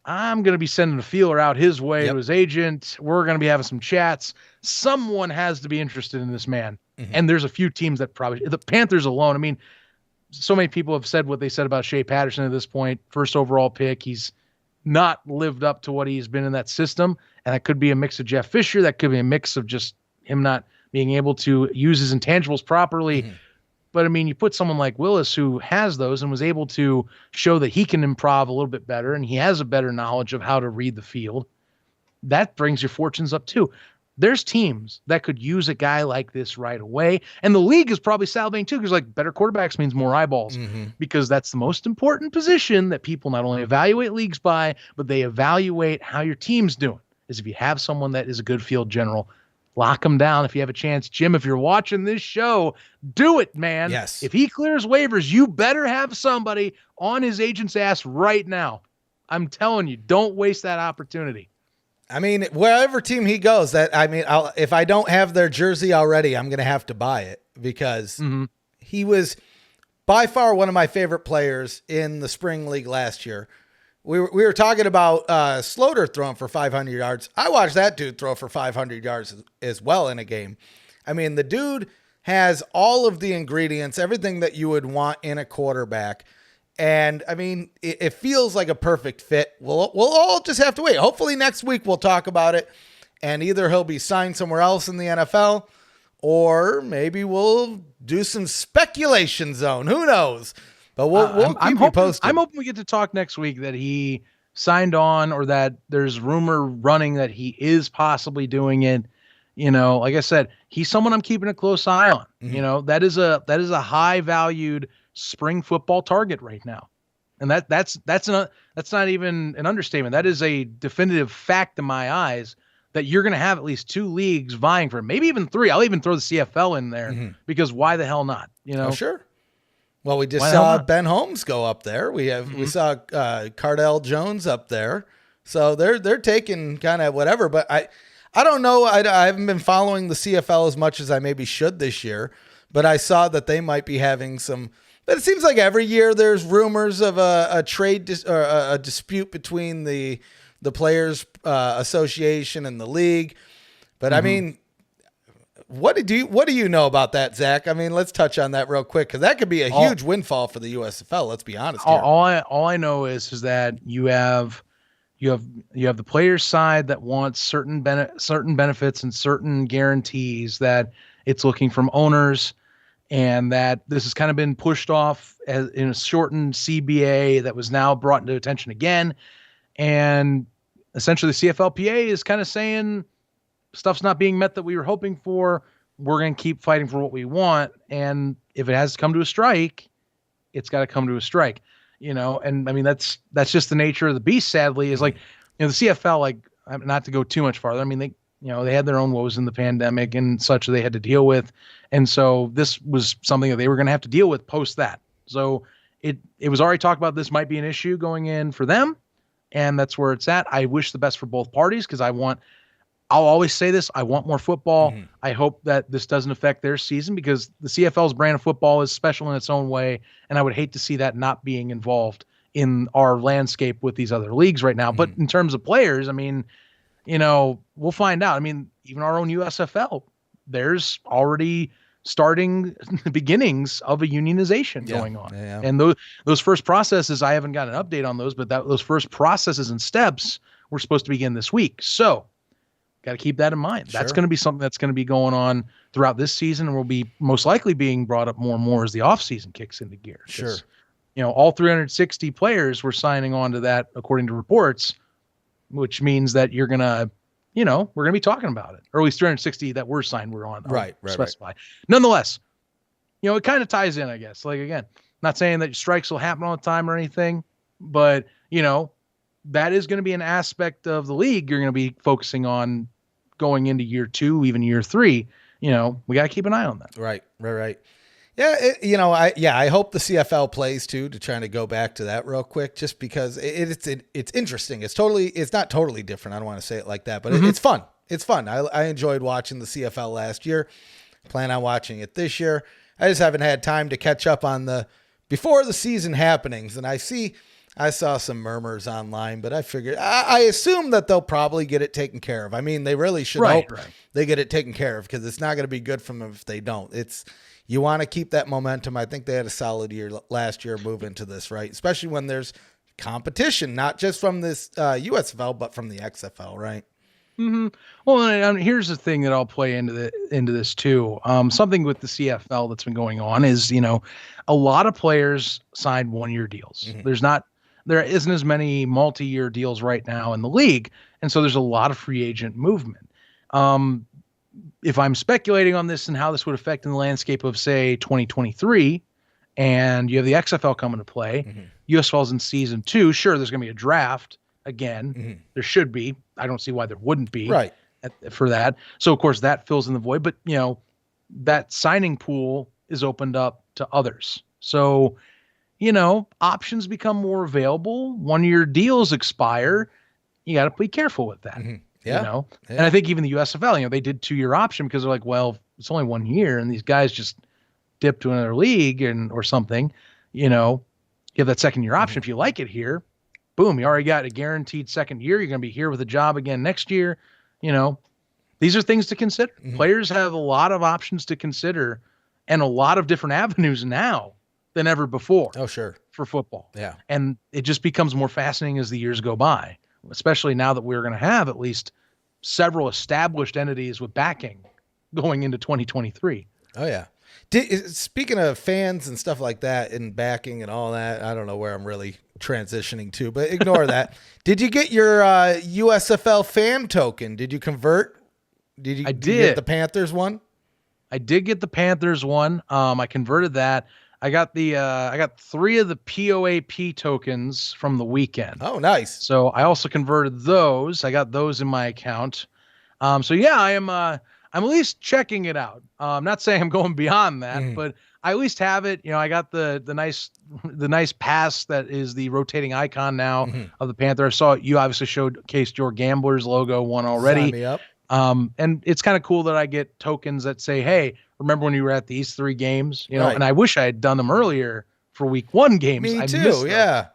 I'm going to be sending a feeler out his way to his agent. We're going to be having some chats. Someone has to be interested in this man. And there's a few teams that probably, the Panthers alone. I mean, so many people have said what they said about Shea Patterson at this point. First overall pick. He's not lived up to what he's been in that system. And that could be a mix of Jeff Fisher. That could be a mix of just him not being able to use his intangibles properly. But I mean, you put someone like Willis who has those and was able to show that he can improv a little bit better and he has a better knowledge of how to read the field. That brings your fortunes up too. There's teams that could use a guy like this right away. And the league is probably salivating too, because like better quarterbacks means more eyeballs, because that's the most important position that people not only evaluate leagues by, but they evaluate how your team's doing. Is if you have someone that is a good field general, lock him down if you have a chance. Jim, if you're watching this show, do it, man. Yes. If he clears waivers, you better have somebody on his agent's ass right now. I'm telling you, don't waste that opportunity. I mean, wherever team he goes, if I don't have their jersey already, I'm going to have to buy it, because he was by far one of my favorite players in the spring league last year. We were talking about Sloter throwing for 500 yards. I watched that dude throw for 500 yards as well in a game. I mean, the dude has all of the ingredients, everything that you would want in a quarterback. And I mean, it feels like a perfect fit. We'll all just have to wait. Hopefully next week we'll talk about it, and either he'll be signed somewhere else in the NFL, or maybe we'll do some speculation zone. Who knows? But we'll keep you posted. I'm hoping we get to talk next week that he signed on, or that there's rumor running that he is possibly doing it. You know, like I said, he's someone I'm keeping a close eye on. You know, that is a high valued spring football target right now. And that's not even an understatement. That is a definitive fact in my eyes, that you're going to have at least 2 leagues vying for it, maybe even 3. I'll even throw the CFL in there, because why the hell not? You know, sure. Well, we just saw Ben Holmes go up there. We saw Cardell Jones up there. So they're taking kind of whatever, but I don't know. I haven't been following the CFL as much as I maybe should this year, but I saw that they might be having some. But it seems like every year there's rumors of a trade or a dispute between the Players Association and the league. But I mean, what do you know about that, Zach? I mean, let's touch on that real quick, because that could be a huge windfall for the USFL. Let's be honest here. All I know is that you have the players' side that wants certain benefits and certain guarantees that it's looking from owners, and that this has kind of been pushed off as in a shortened CBA that was now brought into attention again. And essentially the CFLPA is kind of saying stuff's not being met that we were hoping for. We're going to keep fighting for what we want. And if it has to come to a strike, it's got to come to a strike, you know? And I mean, that's just the nature of the beast, sadly, is like, you know, the CFL, like, not to go too much farther. I mean, they had their own woes in the pandemic and such that they had to deal with. And so this was something that they were going to have to deal with post that. So it was already talked about. This might be an issue going in for them. And that's where it's at. I wish the best for both parties, because I'll always say this, I want more football. I hope that this doesn't affect their season, because the CFL's brand of football is special in its own way. And I would hate to see that not being involved in our landscape with these other leagues right now. But in terms of players, I mean, you know, we'll find out. I mean, even our own USFL, there's already starting the beginnings of a unionization going on. Yeah. And those first processes, I haven't got an update on those, but those first processes and steps were supposed to begin this week. So got to keep that in mind. Sure. That's going to be something that's going to be going on throughout this season, and will be most likely being brought up more and more as the offseason kicks into gear. Sure. You know, all 360 players were signing on to that, according to reports, which means that you're going to, you know, we're going to be talking about it. Or at least 360 that were signed were on. Right. Specify. Nonetheless, you know, it kind of ties in, I guess. Like, again, not saying that strikes will happen all the time or anything, but, you know, that is going to be an aspect of the league you're going to be focusing on going into year 2, even year 3. You know, we got to keep an eye on that. Right. Yeah, I hope the CFL plays too, to try to go back to that real quick, just because it's interesting. It's not totally different. I don't want to say it like that, but it's fun. It's fun. I enjoyed watching the CFL last year. Plan on watching it this year. I just haven't had time to catch up on before the season happenings. And I saw some murmurs online, but I figured, I assume that they'll probably get it taken care of. I mean, they really should hope they get it taken care of, because it's not going to be good for them if they don't. You want to keep that momentum. I think they had a solid year last year moving to this, right? Especially when there's competition, not just from this USFL, but from the XFL, right? Well, and here's the thing that I'll play into this too. Something with the CFL that's been going on is, a lot of players signed 1-year deals. There isn't as many multi-year deals right now in the league, and so there's a lot of free agent movement. If I'm speculating on this and how this would affect in the landscape of, say, 2023, and you have the XFL coming to play, USFL's in season 2. Sure, there's going to be a draft again. There should be. I don't see why there wouldn't be for that. So, of course, that fills in the void. But, that signing pool is opened up to others. So, options become more available. 1-year deals expire. You got to be careful with that. Yeah. And I think even the USFL, they did 2-year option because they're like, well, it's only 1 year and these guys just dip to another league or something, you have that 2nd-year option. If you like it here, boom, you already got a guaranteed 2nd year. You're going to be here with a job again next year. These are things to consider. Players have a lot of options to consider and a lot of different avenues now than ever before. Oh, sure. For football. Yeah. And it just becomes more fascinating as the years go by, especially now that we're going to have at least several established entities with backing going into 2023. Oh, yeah. Speaking of fans and stuff like that and backing and all that, I don't know where I'm really transitioning to, but ignore that. Did you get your USFL fan token? Did you convert? Did you get the Panthers one? I did get the Panthers one. I converted that. I got 3 of the POAP tokens from the weekend. Oh, nice. So I also converted those. I got those in my account. So yeah, I'm at least checking it out. I'm not saying I'm going beyond that, but I at least have it. I got the nice pass that is the rotating icon now of the Panther. I saw you obviously showcased your Gamblers logo one already. Sign me up. And it's kind of cool that I get tokens that say, hey, remember when you were at these 3 games? Right. And I wish I had done them earlier for week 1 games. Me I too. Yeah.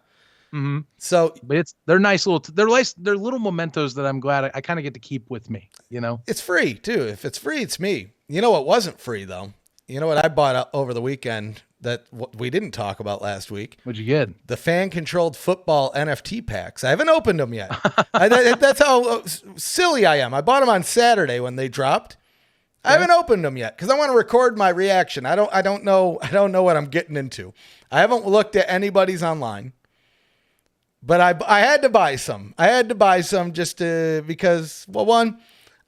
So, but they're nice they're little mementos that I'm glad I kind of get to keep with me, It's free too. If it's free, it's me. You know what wasn't free though? You know what I bought over the weekend that we didn't talk about last week? What'd you get? The fan-controlled football NFT packs. I haven't opened them yet. That's how silly I am. I bought them on Saturday when they dropped. I haven't opened them yet because I want to record my reaction. I don't know what I'm getting into. I haven't looked at anybody's online. But I had to buy some. I had to buy some just because, well, one,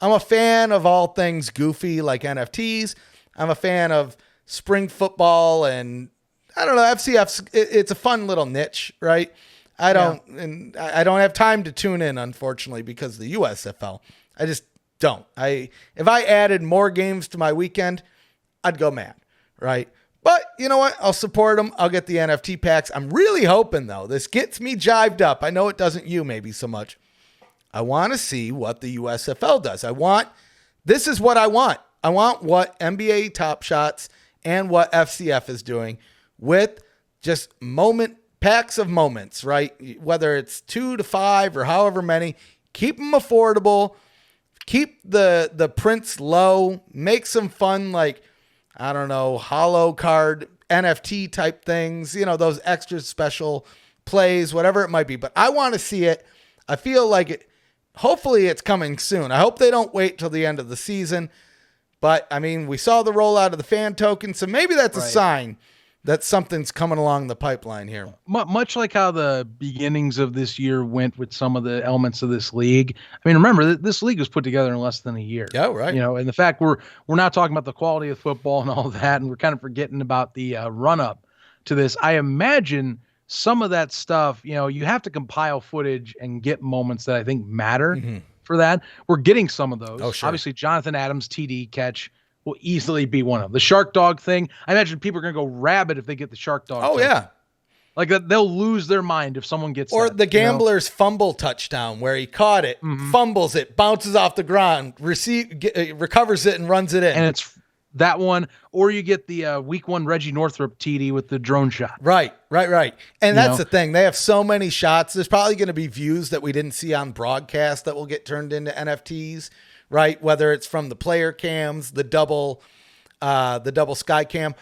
I'm a fan of all things goofy like NFTs. I'm a fan of spring football and I don't know, FCF. It's a fun little niche, right? I don't have time to tune in, unfortunately, because of the USFL. I just don't. If I added more games to my weekend, I'd go mad, right? But you know what? I'll support them. I'll get the NFT packs. I'm really hoping, though, this gets me jived up. I know it doesn't you maybe so much. I want to see what the USFL does. This is what I want. I want what NBA Top Shots and what FCF is doing with just packs of moments, right? Whether it's 2 to 5 or however many, keep them affordable. Keep the prints low. Make some fun, like, I don't know, holo card, NFT type things, those extra special plays, whatever it might be. But I want to see it. I feel like it. Hopefully it's coming soon. I hope they don't wait till the end of the season. But, I mean, we saw the rollout of the fan token, so maybe that's a sign that something's coming along the pipeline here. Much like how the beginnings of this year went with some of the elements of this league. I mean, remember, this league was put together in less than a year. Yeah, right. And the fact we're not talking about the quality of football and all that, and we're kind of forgetting about the run-up to this. I imagine some of that stuff, you have to compile footage and get moments that I think matter for that. We're getting some of those. Oh, sure. Obviously, Jonathan Adams' TD catch will easily be one of them. The shark dog thing, I imagine people are going to go rabid if they get the shark dog. Oh, yeah. Like they'll lose their mind if someone gets or that, the gambler's fumble touchdown where he caught it, fumbles it, bounces off the ground, recovers it and runs it in. And it's that one, or you get the week 1 Reggie Northrup TD with the drone shot. Right. And that's the thing. They have so many shots. There's probably going to be views that we didn't see on broadcast that will get turned into NFTs, right? Whether it's from the player cams, the double sky cam.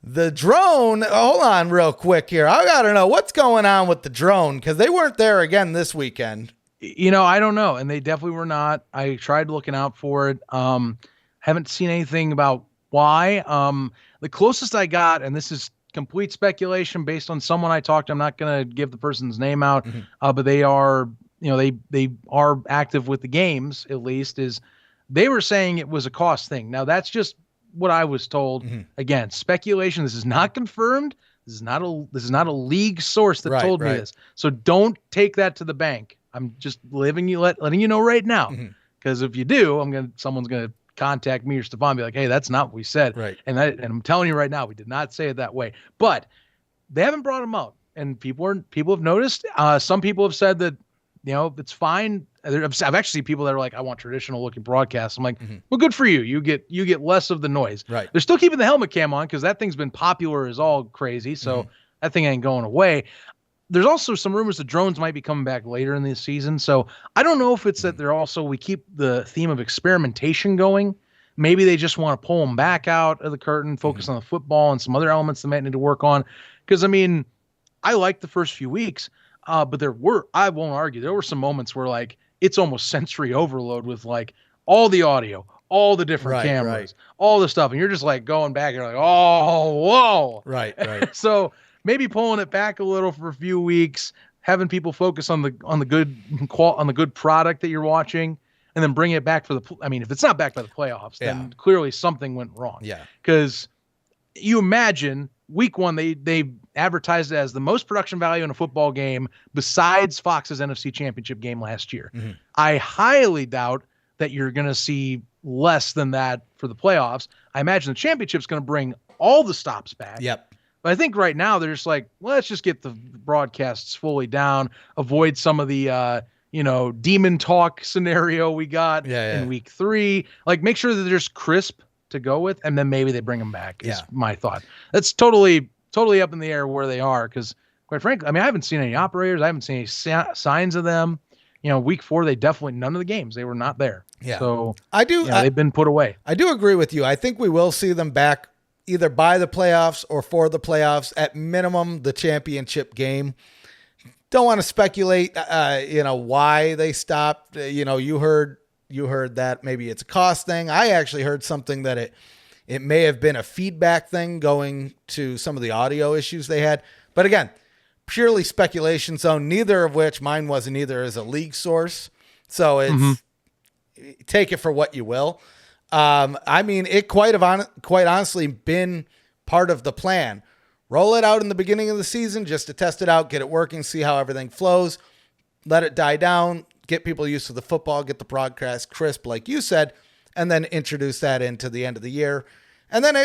The drone, hold on real quick here. I got to know what's going on with the drone because they weren't there again this weekend. I don't know. And they definitely were not. I tried looking out for it. Haven't seen anything about why. The closest I got, and this is complete speculation based on someone I talked to, I'm not going to give the person's name out, but they are, they are active with the games, at least, is they were saying it was a cost thing. Now that's just what I was told. Again, speculation. This is not confirmed. This is not a league source that told me this. So don't take that to the bank. I'm just letting you know right now, because if you do, someone's gonna contact me or Stefan, be like, hey, that's not what we said. Right. And I'm telling you right now, we did not say it that way. But they haven't brought him out, and people have noticed. Some people have said that it's fine. I've actually seen people that are like, I want traditional looking broadcasts. I'm like, well, good for you. You get less of the noise. Right. They're still keeping the helmet cam on because that thing's been popular as all crazy. So that thing ain't going away. There's also some rumors that drones might be coming back later in the season. So I don't know if it's that we keep the theme of experimentation going. Maybe they just want to pull them back out of the curtain, focus on the football and some other elements they might need to work on. Because, I liked the first few weeks, but I won't argue, there were some moments where, like, it's almost sensory overload with, like, all the audio, all the different cameras, all the stuff. And you're just, like, going back. You're like, oh, whoa. Right. So maybe pulling it back a little for a few weeks, having people focus on the good product that you're watching, and then bring it back for if it's not back by the playoffs, then clearly something went wrong. Yeah. Because you imagine week one, they advertised it as the most production value in a football game besides Fox's NFC Championship game last year. I highly doubt that you're going to see less than that for the playoffs. I imagine the championship's going to bring all the stops back. Yep. But I think right now they're just like, let's just get the broadcasts fully down, avoid some of the demon talk scenario we got in week 3. Like, make sure that they're just crisp to go with, and then maybe they bring them back is my thought. That's totally up in the air where they are, because quite frankly, I haven't seen any operators. I haven't seen any signs of them. Week 4, none of the games, they were not there. Yeah. So they've been put away. I do agree with you. I think we will see them back either by the playoffs or for the playoffs, at minimum the championship game. Don't want to speculate, why they stopped. You heard that maybe it's a cost thing. I actually heard something that it may have been a feedback thing going to some of the audio issues they had. But again, purely speculation. So neither of which, mine wasn't either as a league source. So it's take it for what you will. It quite honestly been part of the plan. Roll it out in the beginning of the season just to test it out, get it working, see how everything flows, let it die down, get people used to the football, get the broadcast crisp, like you said, and then introduce that into the end of the year. And then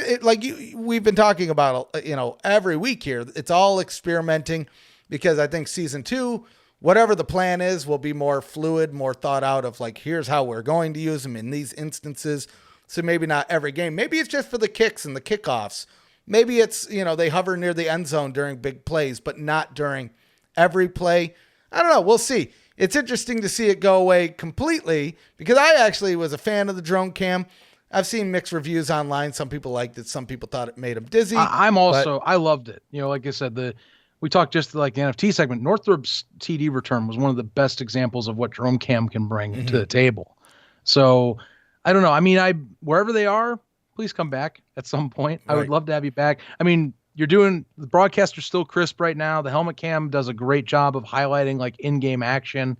we've been talking about, every week here, it's all experimenting, because I think season 2, whatever the plan is, will be more fluid, more thought out of, like, here's how we're going to use them in these instances. So maybe not every game. Maybe it's just for the kicks and the kickoffs. Maybe it's, they hover near the end zone during big plays, but not during every play. I don't know. We'll see. It's interesting to see it go away completely, because I actually was a fan of the drone cam. I've seen mixed reviews online. Some people liked it. Some people thought it made them dizzy. I loved it. Like I said, we talked just like the NFT segment. Northrop's TD return was one of the best examples of what drone cam can bring to the table. So I don't know. Wherever they are, please come back at some point. Right. I would love to have you back. The broadcaster's still crisp right now. The helmet cam does a great job of highlighting, like, in-game action.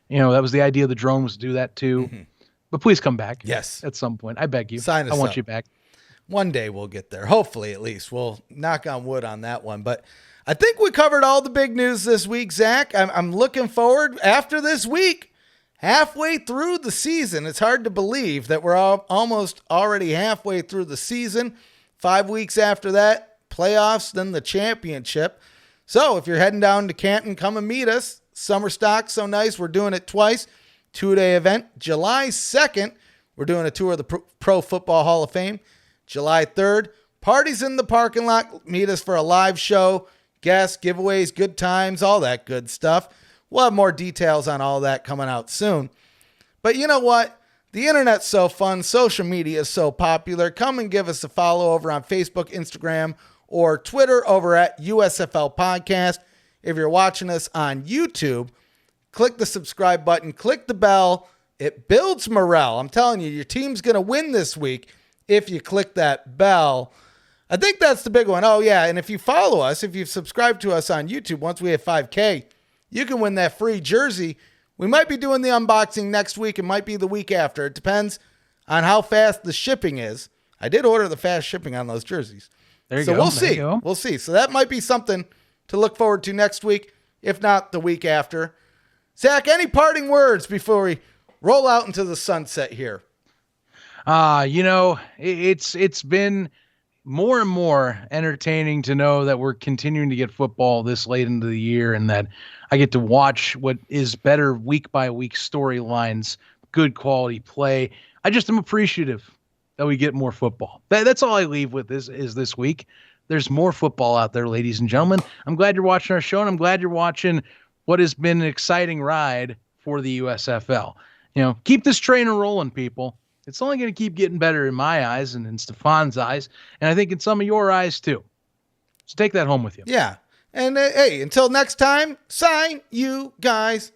That was the idea of the drone, was to do that too. But please come back. Yes. At some point. I beg you. I want you back. One day we'll get there. Hopefully, at least. We'll knock on wood on that one. But I think we covered all the big news this week, Zach. I'm looking forward, after this week, halfway through the season. It's hard to believe that we're almost already halfway through the season. 5 weeks after that, playoffs, then the championship. So if you're heading down to Canton, come and meet us. Summer stock, so nice. We're doing it twice. 2-day event. July 2nd, we're doing a tour of the Pro Football Hall of Fame. July 3rd, parties in the parking lot. Meet us for a live show, guests, giveaways, good times, all that good stuff. We'll have more details on all that coming out soon. But you know what? The internet's so fun. Social media is so popular. Come and give us a follow over on Facebook, Instagram, or Twitter over at USFL Podcast. If you're watching us on YouTube, click the subscribe button, click the bell. It builds morale. I'm telling you, your team's going to win this week if you click that bell. I think that's the big one. Oh, yeah, and if you follow us, if you've subscribed to us on YouTube, once we hit 5K, you can win that free jersey. We might be doing the unboxing next week. It might be the week after. It depends on how fast the shipping is. I did order the fast shipping on those jerseys. There you so go. We'll see. We'll see. So that might be something to look forward to next week, if not the week after. Zach, any parting words before we roll out into the sunset here? It's been more and more entertaining to know that we're continuing to get football this late into the year and that I get to watch what is better week by week storylines, good quality play. I just am appreciative that we get more football. That's all I leave with is this week. There's more football out there, ladies and gentlemen. I'm glad you're watching our show, and I'm glad you're watching what has been an exciting ride for the USFL. Keep this train rolling, people. It's only going to keep getting better in my eyes and in Stefan's eyes, and I think in some of your eyes too. So take that home with you. Yeah. And hey, until next time, sign you guys